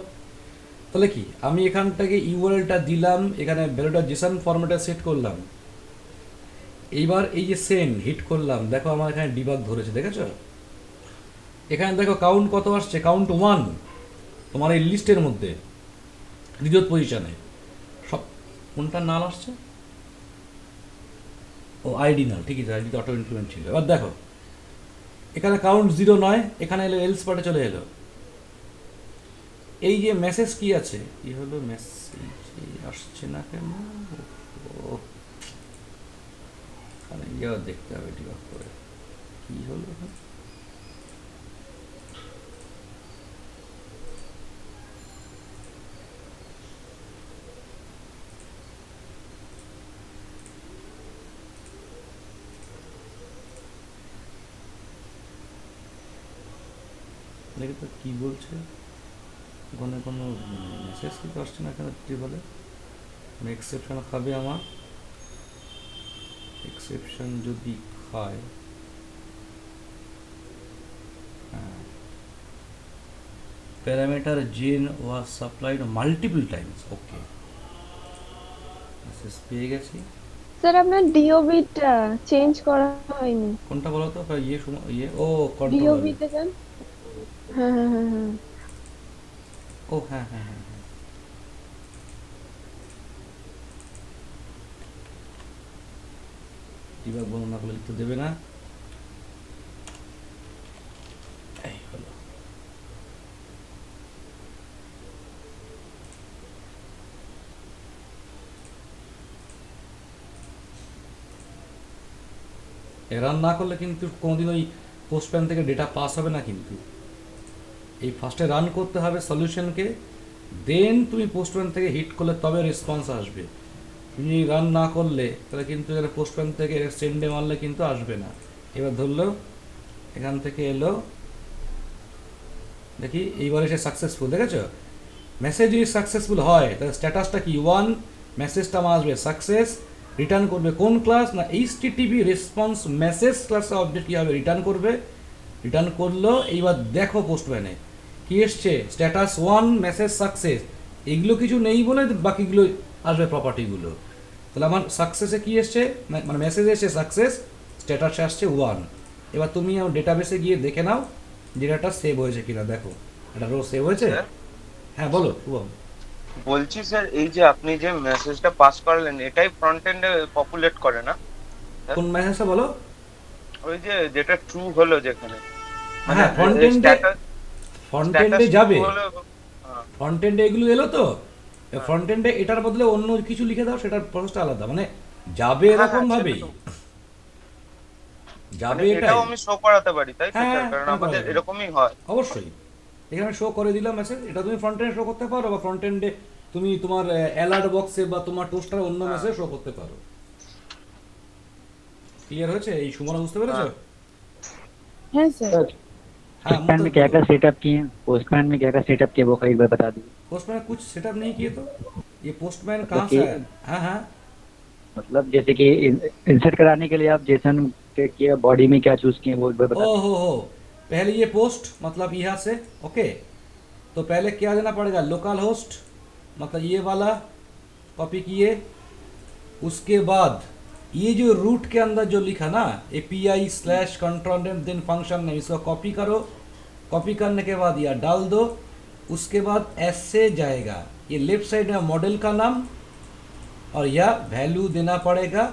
তাহলে কি আমি এখান থেকে ইউআরএলটা দিলাম, এখানে ভ্যালুটা জেসন ফরম্যাটে সেট করলাম। এইবার এই যে সেন্ড হিট করলাম, দেখো আমার এখানে ডিবাগ ধরেছে, দেখেছো? এখানে দেখো কাউন্ট কত আসছে? কাউন্ট 1 তোমার এই লিস্টের মধ্যে দ্বিতীয় পজিশনে। সব কোনটা নাল আসছে? ও আইডি নাল, ঠিকই আছে, আইডি অটো ইনক্রিমেন্ট ছিল। এবার দেখো এখানে কাউন্ট 0 নয়, এখানে এলো এলস পার্টে চলে এলো। এই যে মেসেজ কি আছে? কি হলো? মেসেজ আসছে না কেন? এখানে গিয়ে দেখতে হবে ডিবাগ করে কি হলো। দেখি তো কি বলছে। ওখানে কোনো মেসেজ কিন্তু আসছে না কেন? কি বলে এক্সেপশন খাবে আমার। এক্সেপশন যদি খায়, হ্যাঁ, প্যারামিটার জেন ওয়াজ সাপ্লাইড মাল্টিপল টাইমস। ওকে, মেসেজ পেয়ে গেছি। স্যার আপনার ডিওবিটা চেঞ্জ করা হয়নি। কোনটা বলো তো? ইয়ে সময় ইয়ে, ও কন্ট্রোল। ডিওবিতে যান। হ্যাঁ হ্যাঁ হ্যাঁ হ্যাঁ। ও হ্যাঁ হ্যাঁ হ্যাঁ হ্যাঁ, ডিবাগ বর্ণনা করলে লিখতে দেবে না। এই হলো। রান না করলে কিন্তু কোনোদিন ওই পোস্টপ্যান থেকে ডেটা পাস হবে না। কিন্তু এই ফার্স্টে রান করতে হবে সলিউশনকে, দেন তুমি পোস্টপ্যান থেকে হিট করলে তবে রেসপন্স আসবে। তুমি রান না করলে তাহলে কিন্তু পোস্টপ্যান থেকে সেন্ডে মারলে কিন্তু আসবে না। এবার ধরলো এখান থেকে এলো, দেখি এইবার এসে সাকসেসফুল, দেখেছো? মেসেজ যদি সাকসেসফুল হয় তাহলে স্ট্যাটাসটা কি? 1, মেসেজটা আমার আসবে সাকসেস। রিটার্ন করবে কোন ক্লাস? না HTTP রেসপন্স মেসেজ ক্লাসে অবজেক্ট কী হবে? রিটার্ন করবে। রিটার্ন করলো। এইবার দেখো পোস্টম্যানে কি এসছে? Status 1, message success. এগুলো কিছু নেই বলে বাকিগুলো আসবে প্রপার্টিগুলো। তাহলে আমার সাকসেসে কি এসছে? মানে মেসেজে এসছে সাকসেস, স্ট্যাটাসে আসছে 1। এবার তুমি আমার ডেটাবেসে গিয়ে দেখে নাও ডেটাটা সেভ হয়েছে কিনা। দেখো এটা রো সেভ হয়েছে। হ্যাঁ বলো শুভম। বলছি স্যার, এই যে আপনি যে মেসেজটা পাস করলেন, এটাই ফ্রন্ট এন্ডে পপুলেট করে না? কোন মেসেজটা বলো? ওই যে যেটা ট্রু হলো যেখানে। হ্যাঁ, ফ্রন্ট এন্ডে যাবে, ফ্রন্ট এন্ডে এগুলো এলো তো, ফ্রন্ট এন্ডে এটার বদলে অন্য কিছু লিখে দাও, সেটার প্রসেসটা আলাদা, মানে যাবে এরকম ভাবেই যাবে, এটাই এটাও আমি শো করাতে পারি তাই তো হ্যাঁ, স্যার? কারণ তুমি আমাদের করাতে এরকমই হয়। অবশ্যই এখানে শো করে দিলাম মেসেজ, এটা তুমি ফ্রন্ট এন্ডে শো করতে পারো, বা ফ্রন্ট এন্ডে তুমি তোমার অ্যালার্ট বক্সে বা তোমার টোস্টার অন্য মেসেজ শো করতে পারো। ক্লিয়ার হয়েছে? এই সুমনা বুঝতে পেরেছো? হ্যাঁ স্যার। हाँ पोस्टमैन में क्या क्या सेटअप किए हैं, पोस्टमैन में क्या क्या सेटअप किए वो एक बार बता दीजिए। पोस्टमैन कुछ सेटअप नहीं किए तो ये पोस्टमैन कहाँ मतलब से कि- आया? हाँ हाँ, मतलब जैसे कि इंसर्ट कराने के लिए आप जेसन के बॉडी में क्या चूज किए वो एक बार बता ओ दीजिए। हो, पहले ये पोस्ट मतलब यहाँ से, ओके, तो पहले क्या देना पड़ेगा, लोकल होस्ट मतलब ये वाला कॉपी किए, उसके बाद ये जो रूट के अंदर जो लिखा ना API/कंट्रोल नेम देन फंक्शन नेम, इसको कॉपी करो, कॉपी करने के बाद यह डाल दो, उसके बाद ऐसे जाएगा, ये लेफ्ट साइड में मॉडल का नाम और यह वैल्यू देना पड़ेगा,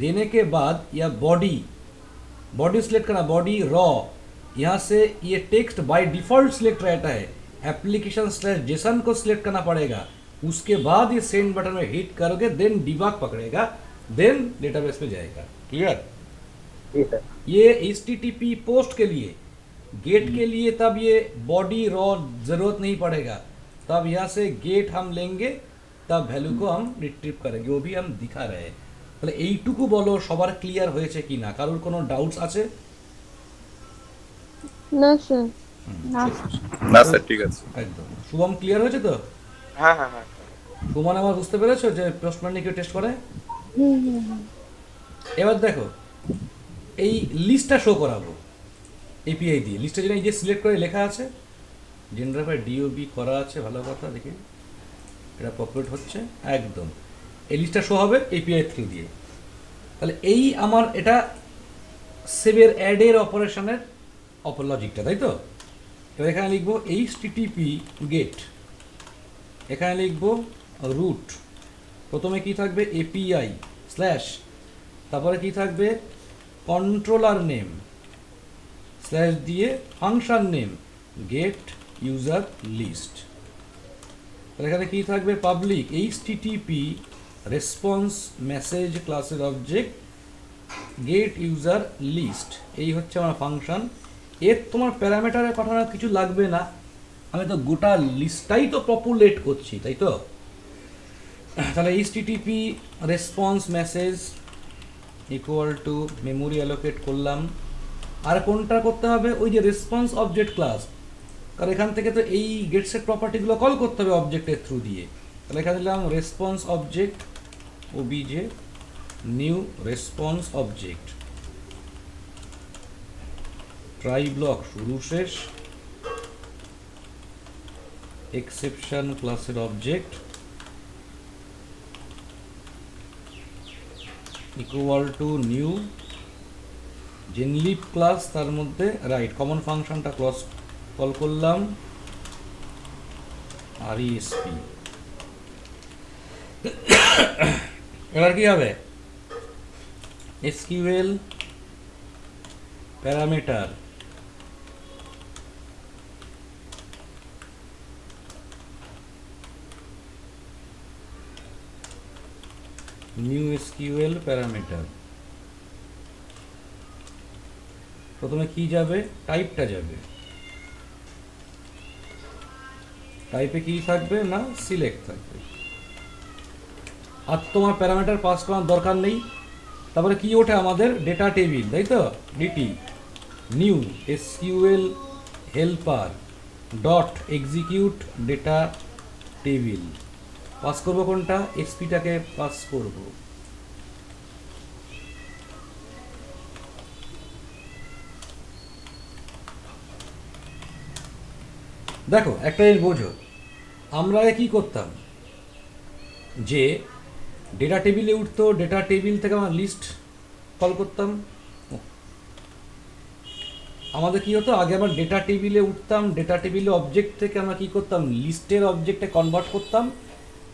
देने के बाद यह बॉडी सिलेक्ट करना, बॉडी रॉ, यहाँ से ये टेक्स्ट बाय डिफॉल्ट सिलेक्ट रहता है, एप्लीकेशन/जेसन को सिलेक्ट करना पड़ेगा, उसके बाद ये सेंड बटन में हिट करोगे, देन डिबग पकड़ेगा, देन डेटाबेस में जाएगा। क्लियर? जी सर। ये HTTP पोस्ट के लिए, गेट के लिए तब ये बॉडी रॉ जरूरत नहीं पड़ेगा, तब यहाँ से गेट हम लेंगे, तब ভ্যালু को हम रिट्रीव करेंगे, वो भी हम दिखा रहे हैं। তাহলে এইটুকু বলো সবার ক্লিয়ার হয়েছে কি না, কারোর কোনো ডাউটস আছে? না স্যার। না না স্যার ঠিক আছে। একদম শুভম ক্লিয়ার হয়েছে তো? হ্যাঁ হ্যাঁ হ্যাঁ। সুমন আমার বুঝতে পেরেছো যে পোস্টম্যান কেউ টেস্ট করে? হুম হুম হুম। এবার দেখো এই লিস্টটা শো করাবো এপিআই দিয়ে, লিস্টে যেটা এই যে সিলেক্ট করে লেখা আছে, জেনারেল ডিওবি করা আছে, ভালো কথা দেখি এটা পপুলেট হচ্ছে একদম, এই লিস্টটা শো হবে এপিআই থ্রু দিয়ে। তাহলে এই আমার এটা সেভের অ্যাডের অপারেশনের লজিকটা, তাই তো? এবার এখানে লিখবো HTTP গেট, এখানে লিখবো রুট, প্রথমে কি থাকবে API স্ল্যাশ, তারপরে কি থাকবে কন্ট্রোলার নেম স্ল্যাশ দিয়ে function name get user list, এখানে কি থাকবে পাবলিক HTTP রেসপন্স মেসেজ ক্লাসের অবজেক্ট গেট ইউজার লিস্ট, এই হচ্ছে আমার ফাংশন। এর তোমার প্যারামিটারে পাঠানোর কিছু লাগবে না, আমি তো গোটা লিস্টটাই তো পপুলেট করছি, তাই তো? তাহলে HTTP response message equal to memory allocate করলাম, আর কোনটা করতে হবে, ওই যে রেসপন্স অবজেক্ট ক্লাস, কারণ এখান থেকে তো এই গেট সেট প্রপার্টিগুলো কল করতে হবে অবজেক্টের থ্রু দিয়ে, তাহলে এখানে দিলাম response object OBJ new response object, try block শুরু শেষ, এক্সেপশন ক্লাসের object equal to new genlib class, তার মধ্যে রাইট কমন ফাংশনটা ক্লস কল করলাম RESP। এবার কি হবে, SQL parameter new SQL parameter, প্রথমে কি যাবে, টাইপটা যাবে, টাইপে কি থাকবে না সিলেক্ট থাকবে, আর তোমার প্যারামিটার পাস করার দরকার নেই। তারপরে কি ওঠে আমাদের ডেটা টেবিল, তাই তো, DT new SQL helper dot execute data table, pass করবো কোনটা, এসপিটাকে পাস করব। দেখো একটা জিনিস বোঝো, আমরা আগে কি করতাম, যে ডেটা টেবিলে উঠতো, ডেটা টেবিল থেকে আমরা লিস্ট কল করতাম, আমাদের কি হতো আগে আবার ডেটা টেবিলে উঠতাম, ডেটা টেবিলে অবজেক্ট থেকে আমরা কি করতাম লিস্টের অবজেক্টে কনভার্ট করতাম,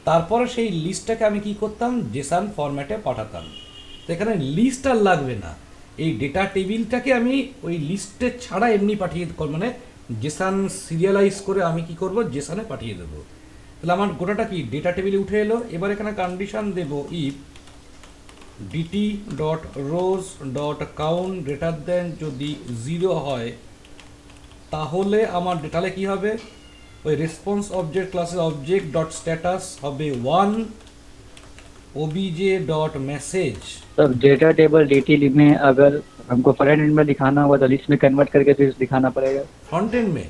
তারপরে সেই লিস্টটাকে আমি কি করতাম জেসন ফরম্যাটে পাঠাতাম। তো এখানে লিস্ট আর লাগবে না, এই ডেটা টেবিলটাকে আমি ওই লিস্টে ছাড়া এমনি মানে জেসান সিরিয়ালাইজ করে আমি কি করব, জেসানে পাঠিয়ে দেবো। তাহলে আমার গোটাটা কি ডেটা টেবিলে উঠে এলো। এবার এখানে কন্ডিশন দেব if DT dot rows dot count greater than যদি 0 হয় তাহলে আমার ডেটালে কি হবে, ওই রেসপন্স অবজেক্ট ক্লাসের অবজেক্ট ডট স্ট্যাটাস হবে 1 obj dot message. Sir data table DT में अगर हमको फ्रंट एंड में दिखाना होगा तो लिस्ट में कन्वर्ट करके फिर दिखाना पड़ेगा। फ्रंट एंड में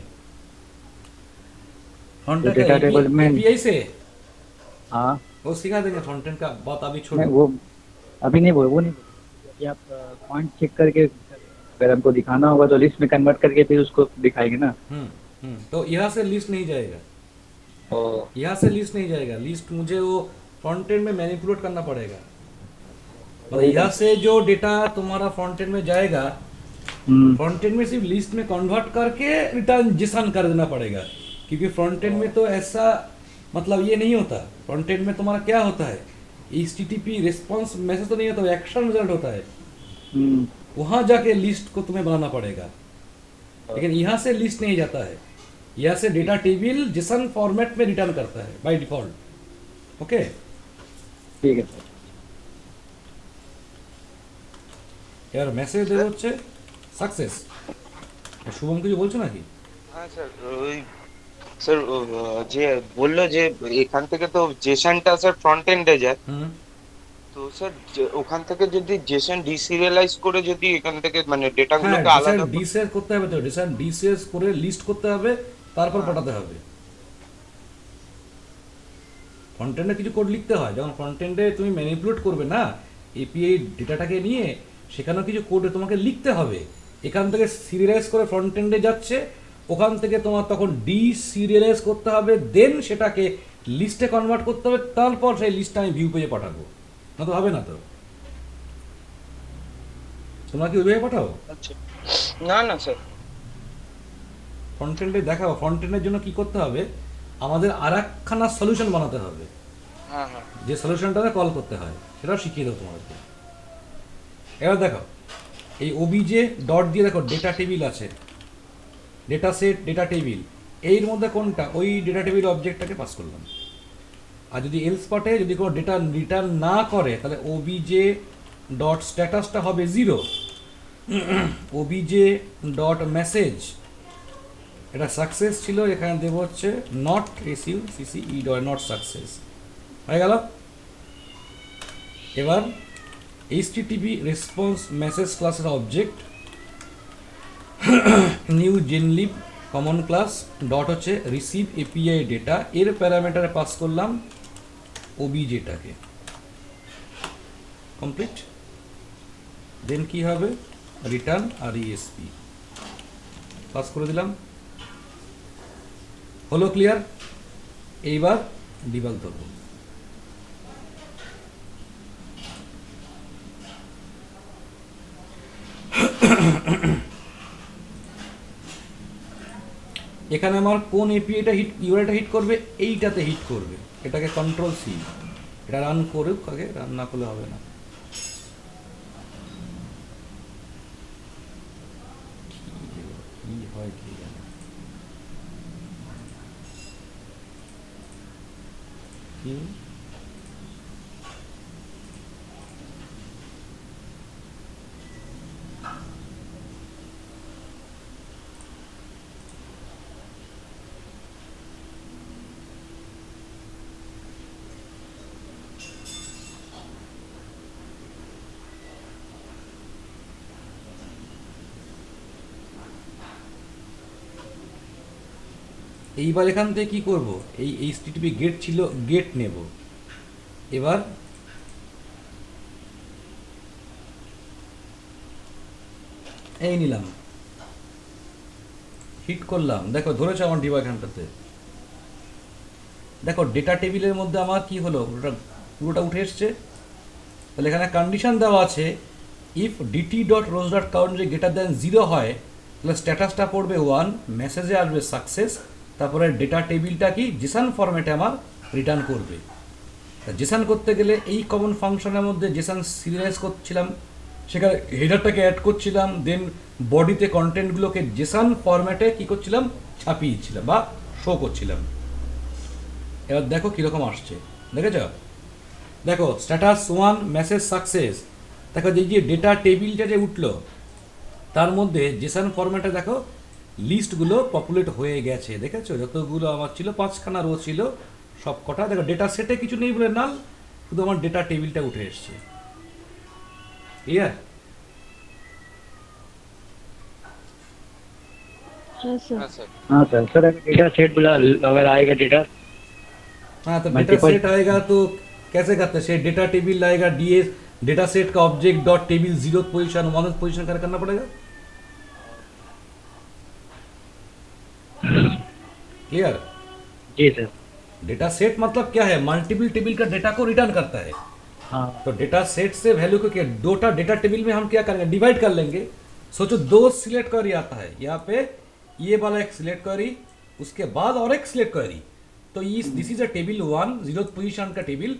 तो डेटा टेबल में एपीआई से हाँ वो सिखा देंगे। फ्रंट एंड का बात अभी नहीं, छोड़ो। वो अभी नहीं बोल वो नहीं कि आप पॉइंट चेक करके अगर हमको दिखाना होगा तो लिस्ट में कन्वर्ट करके फिर उसको दिखाएंगे ना। तो यहाँ से लिस्ट नहीं जाएगा, यहाँ से लिस्ट नहीं जाएगा। लिस्ट मुझे वो फ्रंट एंड में मैनिपुलेट करना पड़ेगा। और यहाँ से जो डेटा तुम्हारा फ्रंट एंड में जाएगा, फ्रंट एंड में सिर्फ लिस्ट में कन्वर्ट करके रिटर्न जेसन कर देना पड़ेगा, क्योंकि फ्रंट एंड में तो ऐसा मतलब ये नहीं होता। फ्रंट एंड में तुम्हारा क्या होता है, HTTP रिस्पॉन्स मैसेज तो नहीं होता, एक्शन रिजल्ट होता है। वहाँ जाके लिस्ट को तुम्हें बनाना पड़ेगा, लेकिन यहाँ से लिस्ट नहीं जाता है। यहाँ से डेटा टेबल जेसन फॉर्मेट में रिटर्न करता है बाय डिफॉल्ट। ओके ठीक है सर। এবার মেসেজ দেবে হচ্ছে সাকসেস। শুভম কিছু বলছো নাকি? হ্যাঁ স্যার, ওই স্যার যে বললো যে এখান থেকে তো জেসনটা স্যার ফ্রন্ট এন্ডে যায়, তো স্যার ওখান থেকে যদি জেসন ডিসিরিয়ালাইজ করে যদি এখান থেকে মানে ডেটাগুলোকে আলাদা ডিসিএস করতে হবে, তো ডিসিএস করে লিস্ট করতে হবে, তারপর পাঠাতে হবে। ফ্রন্ট এন্ডে কিছু কোড লিখতে হয়, যখন ফ্রন্ট এন্ডে তুমি ম্যানিপুলেট করবে না এপিআই ডেটাটাকে নিয়ে, সেখানেও কিছু কোড তোমাকে লিখতে হবে। এখান থেকে সিরিয়ালাইজ করে ফ্রন্ট এন্ডে যাচ্ছে, ওখান থেকে তোমার তখন ডিসিরিয়ালাইজ করতে হবে, দেন সেটাকে লিস্টে কনভার্ট করতে হবে, তারপর সেই লিস্টটা আমি ভিউ পেজে পাঠাবো। না তো হবে না। তো তোমরা কি ওইভাবে পাঠাও? আচ্ছা না না স্যার, ফ্রন্ট এন্ডে দেখাবো। ফ্রন্ট এন্ডের জন্য কি করতে হবে, আমাদের আর একখানা সলিউশন বানাতে হবে, হ্যাঁ হ্যাঁ যে সলিউশনটাতে কল করতে হয় সেটাও শিখিয়ে দেবো তোমাদেরকে। এবার দেখো এই ওবিজে ডট দিয়ে দেখো ডেটা টেবিল আছে, ডেটা সেট ডেটা টেবিল, এর মধ্যে কোনটা, ওই ডেটা টেবিল অবজেক্টটাকে পাস করলাম। আর যদি এলস পার্টে যদি কোনো ডেটা রিটার্ন না করে তাহলে ওবিজে ডট স্ট্যাটাসটা হবে 0, ওবিজে ডট মেসেজ এটা সাকসেস ছিল, এখানে দেবো হচ্ছে not receive CCE dot not success. হয়ে গেল। এবার HTTP রেসপন্স মেসেজ ক্লাসের object new genlib common class dot হচ্ছে রিসিভ এপিআই ডেটা, এর প্যারামিটারে পাস করলাম ওবিজেটাকে। কমপ্লিট। দেন কি হবে, রিটার্ন RESP পাস করে দিলাম। হলো ক্লিয়ার? এইবার ডিবাগ ধরব। এখানে আমার কোন এপিআইটা হিট, ইউআরএলটা হিট করবে, এইটাতে হিট করবে। এটাকে কন্ট্রোল সি, এটা রান করুক আগে, রান না করলে হবে না। কি হয় কি জানে। কি এইবার এখান থেকে কি করব, এই HTTP গেট ছিল, গেট নেব। এবার এই নিলাম, হিট করলাম, দেখো ধরেছে আমার ডিভাইস এখানটাতে। দেখো ডেটা টেবিলের মধ্যে আমার কি হলো, পুরোটা উঠে এসছে। তাহলে এখানে কন্ডিশন দেওয়া আছে if DT dot rows dot count যে গ্রেটার দ্যান 0 হয় তাহলে স্ট্যাটাসটা পড়বে 1, মেসেজে আসবে সাকসেস, তারপরে ডেটা টেবিলটা কি জেসন ফরম্যাটে আমার রিটার্ন করবে। জেসন করতে গেলে এই কমন ফাংশনের মধ্যে জেসন সিরিয়ালাইজ করছিলাম, সেখানে হেডারটাকে অ্যাড করছিলাম, দেন বডিতে কন্টেন্টগুলোকে জেসন ফরম্যাটে কি করছিলাম, ছাপিয়ে দিচ্ছিলাম বা শো করছিলাম। এবার দেখো কীরকম আসছে, দেখেছ? দেখো স্ট্যাটাস 1 মেসেজ সাকসেস, দেখো যে ডেটা টেবিলটা যে উঠলো তার মধ্যে জেসন ফরম্যাটে দেখো লিস্টগুলো পপুলেট হয়ে গেছে, দেখেছো? যতগুলো আমার ছিল 5খানা রো ছিল সব কটা, দেখো ডেটা সেটে কিছু নেই বলে নাল, শুধু আমার ডেটা টেবিলটা উঠে এসছে। ক্লিয়ার? हाँ सर। হ্যাঁ স্যার। हाँ सर सर डेटा सेट बोला अगर आएगा डेटा हाँ तो डेटा Multiple- सेट आएगा तो कैसे करते हैं? डेटा टेबिल आएगा, डीएस डेटा सेट का object dot table 0th position 1th position करना पड़ेगा। क्लियर? जी सर। डेटा सेट मतलब क्या है? मल्टीपल टेबिल का डेटा को रिटर्न करता है। हाँ तो डेटा सेट से वैल्यू को क्या, दोटा डेटा टेबिल में हम क्या करेंगे, डिवाइड कर लेंगे। सोचो 2 सिलेक्ट क्वेरी आता है, यहाँ पे ये वाला एक सिलेक्ट क्वेरी, उसके बाद और एक सिलेक्ट क्वेरी, तो ये this is a table 1 0th position का टेबिल,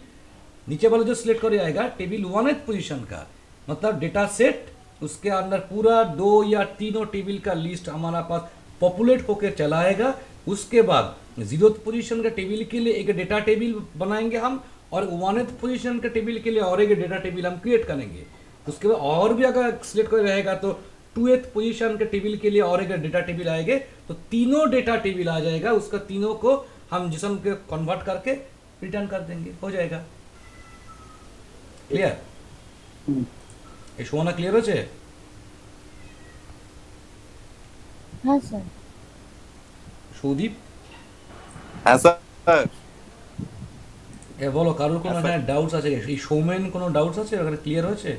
नीचे वाला जो सिलेक्ट क्वेरी आएगा टेबिल 1th पोजीशन का, मतलब डेटा सेट उसके अंदर पूरा 2 या 3 टेबिल का लिस्ट हमारा पास पॉपुलेट होकर चला आएगा। उसके बाद 0th पोजीशन का टेबिल के लिए एक डेटा टेबिल बनाएंगे हम, और 1th पोजीशन के टेबिल के लिए और एक डेटा टेबिल हम क्रिएट करेंगे। उसके बाद और भी अगर सिलेक्ट कर रहेगा तो 2th पोजीशन के टेबिल के लिए और एक डेटा टेबिल आएंगे, तो तीनों डेटा टेबिल आ जाएगा, उसका तीनों को हम जिसम के कन्वर्ट करके रिटर्न कर देंगे, हो जाएगा। क्लियर? ये शोना क्लियर होছে? হ্যাঁ স্যার। সৌদীপ হ্যাঁ স্যার। এ বলো কারোর কোনো হ্যাঁ ডাউটস আছে? এই সৌমেন কোনো ডাউটস আছে ওখানে? ক্লিয়ার হয়েছে?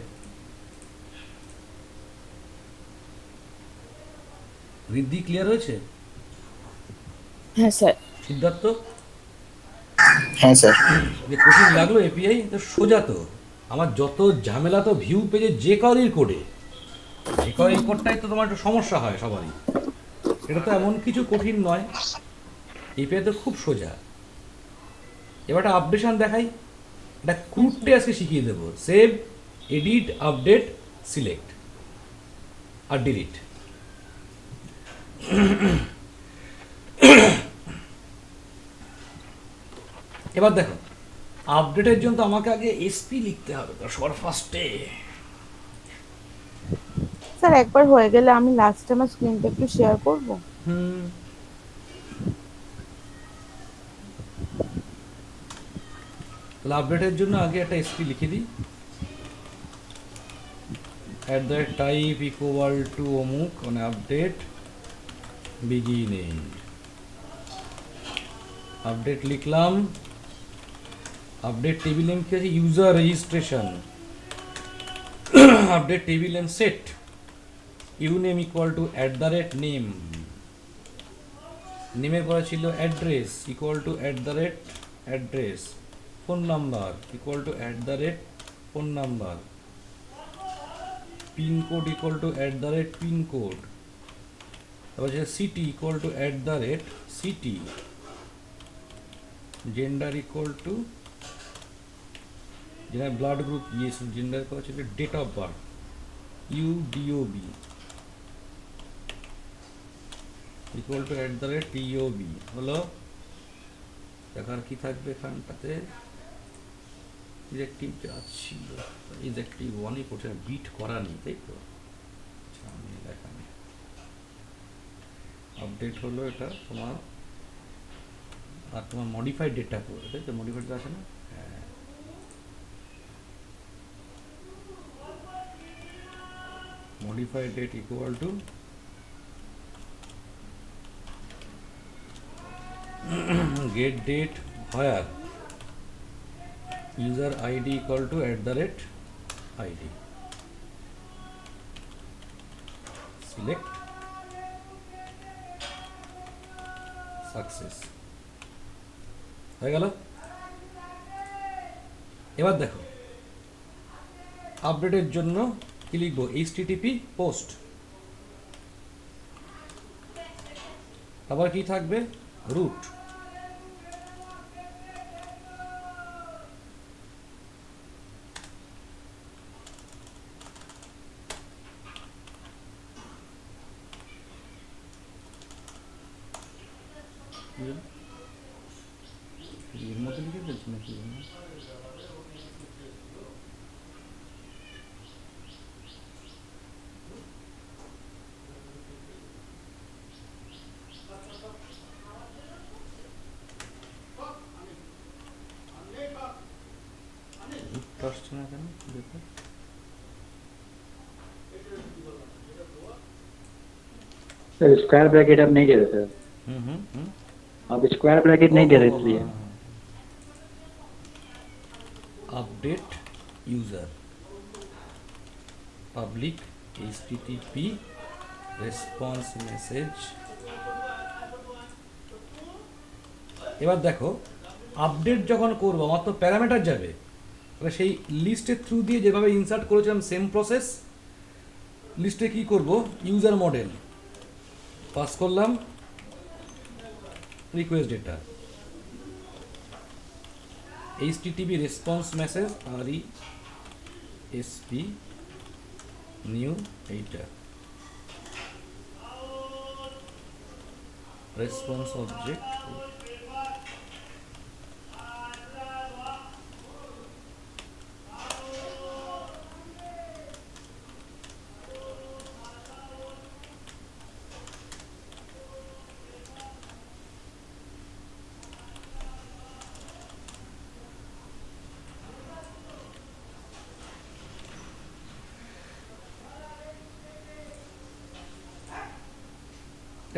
রিদ্ধি ক্লিয়ার হয়েছে? হ্যাঁ স্যার। সিদ্ধার্থ হ্যাঁ স্যার। যে কঠিন লাগলো এপিআই তো সোজা, তো আমার যত ঝামেলা তো ভিউ পেজে যে কারির কোডে, যে কারির কোডটাই তো তোমার একটু সমস্যা হয় সবারই, এটা তো এমন কিছু কঠিন নয়, এপিআই তো খুব সোজা। এবার একটা আপডেশন দেখাই, এটা ক্রুডটে আজকে শিখিয়ে দেবো। সেভ, এডিট, আপডেট, সিলেক্ট আর ডিলিট। এবার দেখো আপডেটের জন্য তো আমাকে আগে এসপি লিখতে হবে তো সবার ফার্স্টে। স্যার একবার হয়ে গেলে আমি লাস্টে আমার স্ক্রিনটা একটু শেয়ার করব। তাহলে আপডেটের জন্য আগে একটা এসপি লিখে দিই, @type ইকুয়াল টু অমুক, মানে আপডেট বিগিনিং। আপডেট লিখলাম, আপডেট টেবিল নেম কি আছে? User registration. Update table name set, U name equal to @name, নেমের পরে ছিল address equal to address, phone number equal to phone number, pincode equal to pincode, তারপর হচ্ছে city equal to city, gender equal to যেটা blood group yes, gender করা ছিল date of birth UDOB equal to @TOB হলো। দেখার কি থাকবে এখানটাতে, ইজেক্টিভ যা ছিল, ইজেক্টিভ 1ই করছে, বিট করা নেই তাই তো। আচ্ছা আমি দেখানি, আপডেট হলো এটা তোমার, আর তোমার মডিফাইড ডেটা করবে তাই তো, মডিফাইড আছে না? হ্যাঁ, modified date equal to get date where user id equal to @id, select success হয়ে গেল। এবার দেখো আপডেটের জন্য কি লিখবো, http পোস্ট, আবার কি থাকবে রুট, এসকিউএল এর মধ্যে লিখে ফেলছি নাকি? আসছে না কেন দেখো। सर स्क्वायर ब्रैकेट अब नहीं दे रहे सर, अब स्क्वायर ब्रैकेट नहीं दे रहे इसलिए। Update user public HTTP response message. এবার দেখো আপডেট যখন করবো আমার তো প্যারামিটার যাবে, তাহলে সেই লিস্টের থ্রু দিয়ে যেভাবে ইনসার্ট করেছিলাম সেম প্রসেস। লিস্টে কি করব, ইউজার মডেল পাস করলাম, request data, HTTP response message RESP new এইটা রেসপন্স অবজেক্ট।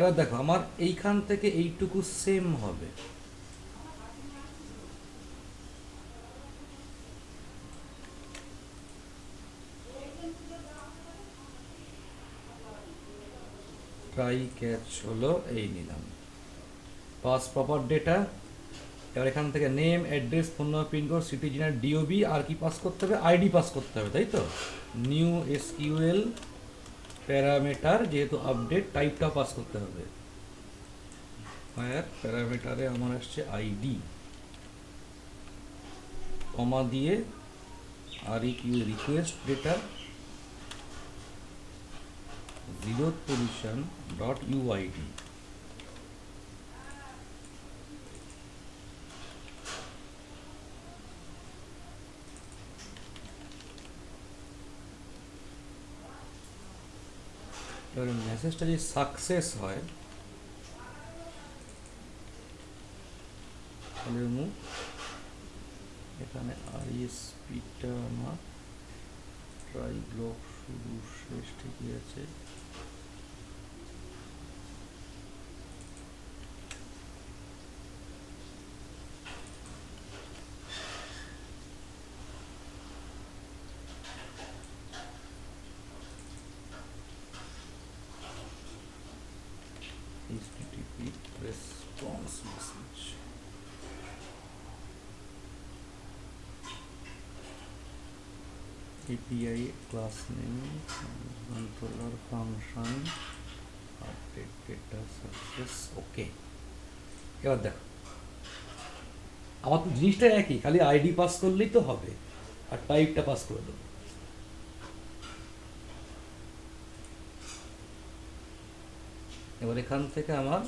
এবার দেখো আমার এইখান থেকে এইটুকু সেম হবে, ট্রাই ক্যাচ হলো এই নিলাম, পাস প্রপার ডেটা। এবার এখান থেকে name, address, phone number, pincode, city, general, DOB, আর কি পাস করতে হবে, আইডি পাস করতে হবে, তাই তো। নিউ এসকিউএল প্যারামিটার, যেহেতু আপডেট টাইপটা পাস করতে হবে, ফায়ার প্যারামিটারে আমার আসছে আইডি, কমা দিয়ে REQ request data zero position dot UID. এবারে মেসেজটা যদি সাকসেস হয় তাহলে এখানে RESPটা আমার ট্রাই ব্লক শুরু শেষ ঠিকই আছে। HTTP response message API class name controller function update data success ওকে। এবার দেখো আমার তো জিনিসটা একই, খালি আইডি পাস করলেই তো হবে আর টাইপটা পাস করে দেবো। এবার এখান থেকে আমার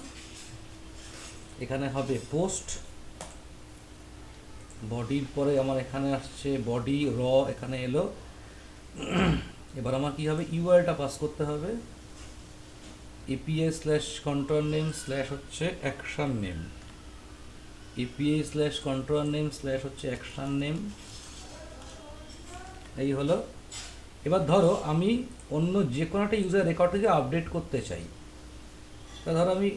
এখানে হবে পোস্ট, বডির পরে আমার এখানে আসছে বডি র, এখানে এলো। এবার আমার কি হবে, ইউআরটা পাস করতে হবে, API/controller name স্ল্যাশ হচ্ছে action name, API/controller name slash হচ্ছে অ্যাকশন নেম, এই হলো। এবার ধরো আমি অন্য যে কোনো একটা ইউজার রেকর্ডকে আপডেট করতে চাই, তা ধরো আমি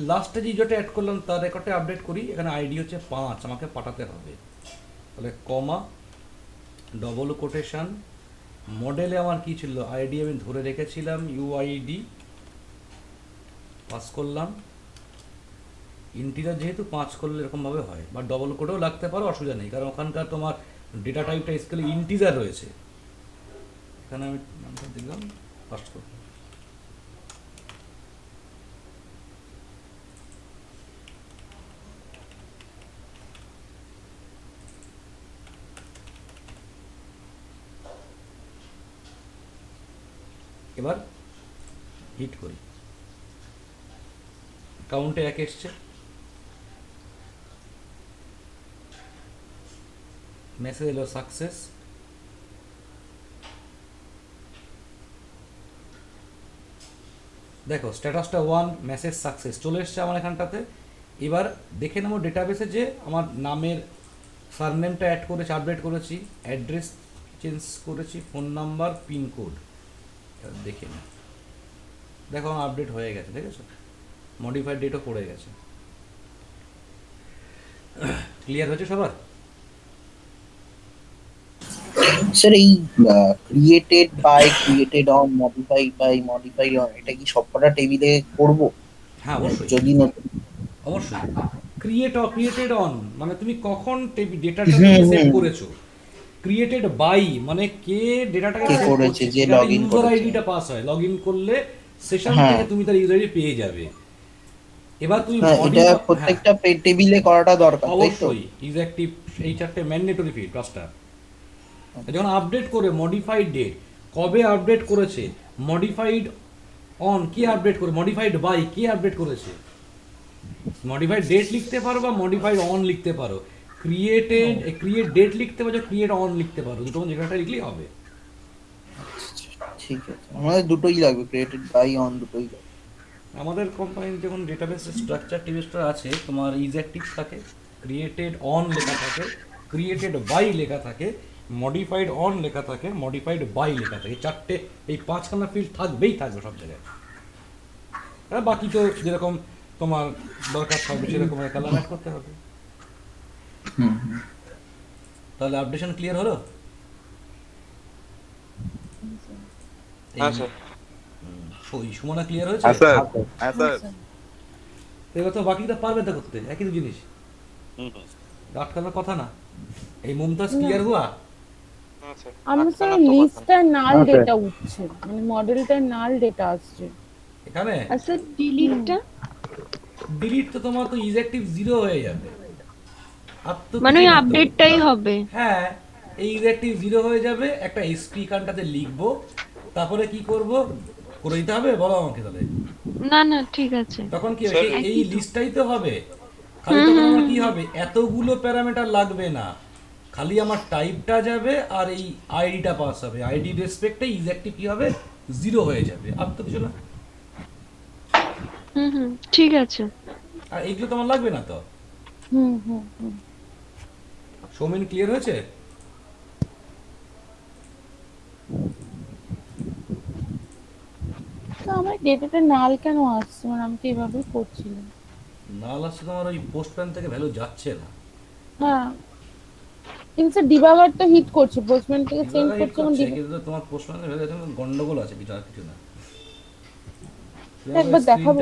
লাস্টে যে ইউজারটা অ্যাড করলাম তার রেকর্ডে আপডেট করি, এখানে আইডি হচ্ছে 5 আমাকে পাঠাতে হবে, তাহলে কমা ডবল কোটেশন, মডেলে আমার কি ছিল, আইডি আমি ধরে রেখেছিলাম ইউআইডি পাস করলাম, ইন্টিজার যেহেতু 5 করলে এরকমভাবে হয়, বা ডবল কোটেও লাগতে পারো, অসুবিধা নেই, কারণ ওখানকার তোমার ডেটা টাইপটা স্কেলে ইন্টিজার রয়েছে। এখানে আমি নামটা দিলাম ফার্স্ট করব। এবার হিট করি, কাউন্টে 1 এসছে, মেসেজ এলো সাকসেস, দেখো স্ট্যাটাসটা 1, মেসেজ সাকসেস চলে এসছে আমার এখানটাতে। এবার দেখে নেবো ডেটাবেসে যে আমার নামের সারনেমটা অ্যাড করেছি, আপডেট করেছি, অ্যাড্রেস চেঞ্জ করেছি, ফোন নাম্বার, পিনকোড, দেখে নিই। দেখো আমার আপডেট হয়ে গেছে, দেখেছো, মডিফাইড ডেটও পড়ে গেছে। ক্লিয়ার হয়েছে সবার? স্যার এই created by, created on, modified by, modified on, এটা কি সবকটা টেবিলে করব? হ্যাঁ অবশ্যই, যদি নতুন অবশ্যই। ক্রিয়েটেড অন মানে তুমি কখন ডেটাটা সেভ করেছো, ক্রিয়েটেড বাই মানে কে ডেটাটাকে কে সেভ করেছে, করেছে, যে যেটা login ইউজার করেছে। আইডিটা পাস হয়, লগইন করলে সেশন হ্যাঁ। থেকে তুমি তার ইউজার আইডি পেয়ে যাবে। এবার তুমি হ্যাঁ, এটা প্রত্যেকটা টেবিলে করাটা দরকার, তাই তো? অবশ্যই ইজ অ্যাক্টিভ, এই চারটে ম্যান্ডেটরি ফিল্ড পাঁচটা। যখন আপডেট করে মডিফাইড ডেট, কবে আপডেট করেছে, মডিফাইড অন কে আপডেট করে, মডিফাইড বাই কে আপডেট করেছে, মডিফাইড ডেট লিখতে পারো বা মডিফাইড অন লিখতে পারো, ক্রিয়েট ডেট লিখতে পারো, ক্রিয়েট অন লিখতে পারো, দুটো যেখানটা লিখলেই হবে। ঠিক আছে, আমাদের দুটোই লাগবে, ক্রিয়েটেড বাই, অন দুটোই লাগবে। আমাদের কোম্পানির যখন ডেটাবেস স্ট্রাকচার টিভিস্টার আছে, তোমার ইজ অ্যাক্টিভ থাকে, ক্রিয়েটেড অন লেখা থাকে, ক্রিয়েটেড বাই লেখা থাকে, মডিফাইড অন লেখা থাকে, মডিফাইড বাই লেখা থাকে, চারটে এই পাঁচখানা ফিল্ড থাকবেই থাকবে সব জায়গায়। আর বাকি তো যেরকম তোমার দরকার থাকবে সেরকম কালার অ্যাড করতে হবে। তাহলে আপডেশন ক্লিয়ার হলো? হ্যাঁ স্যার। ওই সুমনা ক্লিয়ার হয়েছে? হ্যাঁ স্যার, হ্যাঁ স্যার। এবার তো বাকিটা পারবে তো করতে, একই তো জিনিস, হুম, হুম। আটকানোর কথা না। এই মুমতাজ ক্লিয়ার হুয়া? হ্যাঁ স্যার। আমার স্যার আটকানোর তো কথা না। লিস্টটা নাল হ্যাঁ, স্যার। ডেটা উঠছে, মানে মডেলটার নাল ডেটা আসছে। এখানে আর স্যার ডিলিটটা ডিলিট তো তোমার তো ইজ অ্যাক্টিভ 0 হয়ে যাবে, আর তো মানে কিছু ওই না তো। আপডেটটাই হবে। হ্যাঁ, এই ইজ অ্যাক্টিভ 0 হয়ে যাবে, একটা এসপি কানটাতে লিখবো, তারপরে কি করব করে দিতে হবে, বলো আমাকে তাহলে। না না ঠিক আছে। তখন কি হবে, স্যার, সেই এই লিস্টটাই তো হবে, খালি তখন আমার কি হবে, এতগুলো প্যারামিটার লাগবে না, খালি আমার টাইপটা যাবে আর এই আইডিটা পাস হবে, আইডি রেসপেক্টে ইজ অ্যাক্টিভ কি হবে 0 হয়ে যাবে, আর তো কিছু না। ঠিক আছে। আর এইগুলো তো আমার লাগবে না তো। হুম হুম হুম সৌমেন ক্লিয়ার হয়েছে? তো আমার ডেটাটা নাল কেন আসছে, মানে আমি তো এভাবেই করছিলাম। নাল আসছে তোমার ওই পোস্টম্যান থেকে ভ্যালু যাচ্ছে না, হ্যাঁ, কিন্তু স্যার ডিবাগারটা হিট করছে, পোস্টম্যান থেকে চেঞ্জ Debugger hit করছে, করছে, এখন কিন্তু তোমার পোস্টম্যানের ভ্যালু গন্ডগোল আছে, কিছু আর কিছু না। একবার দেখাবো।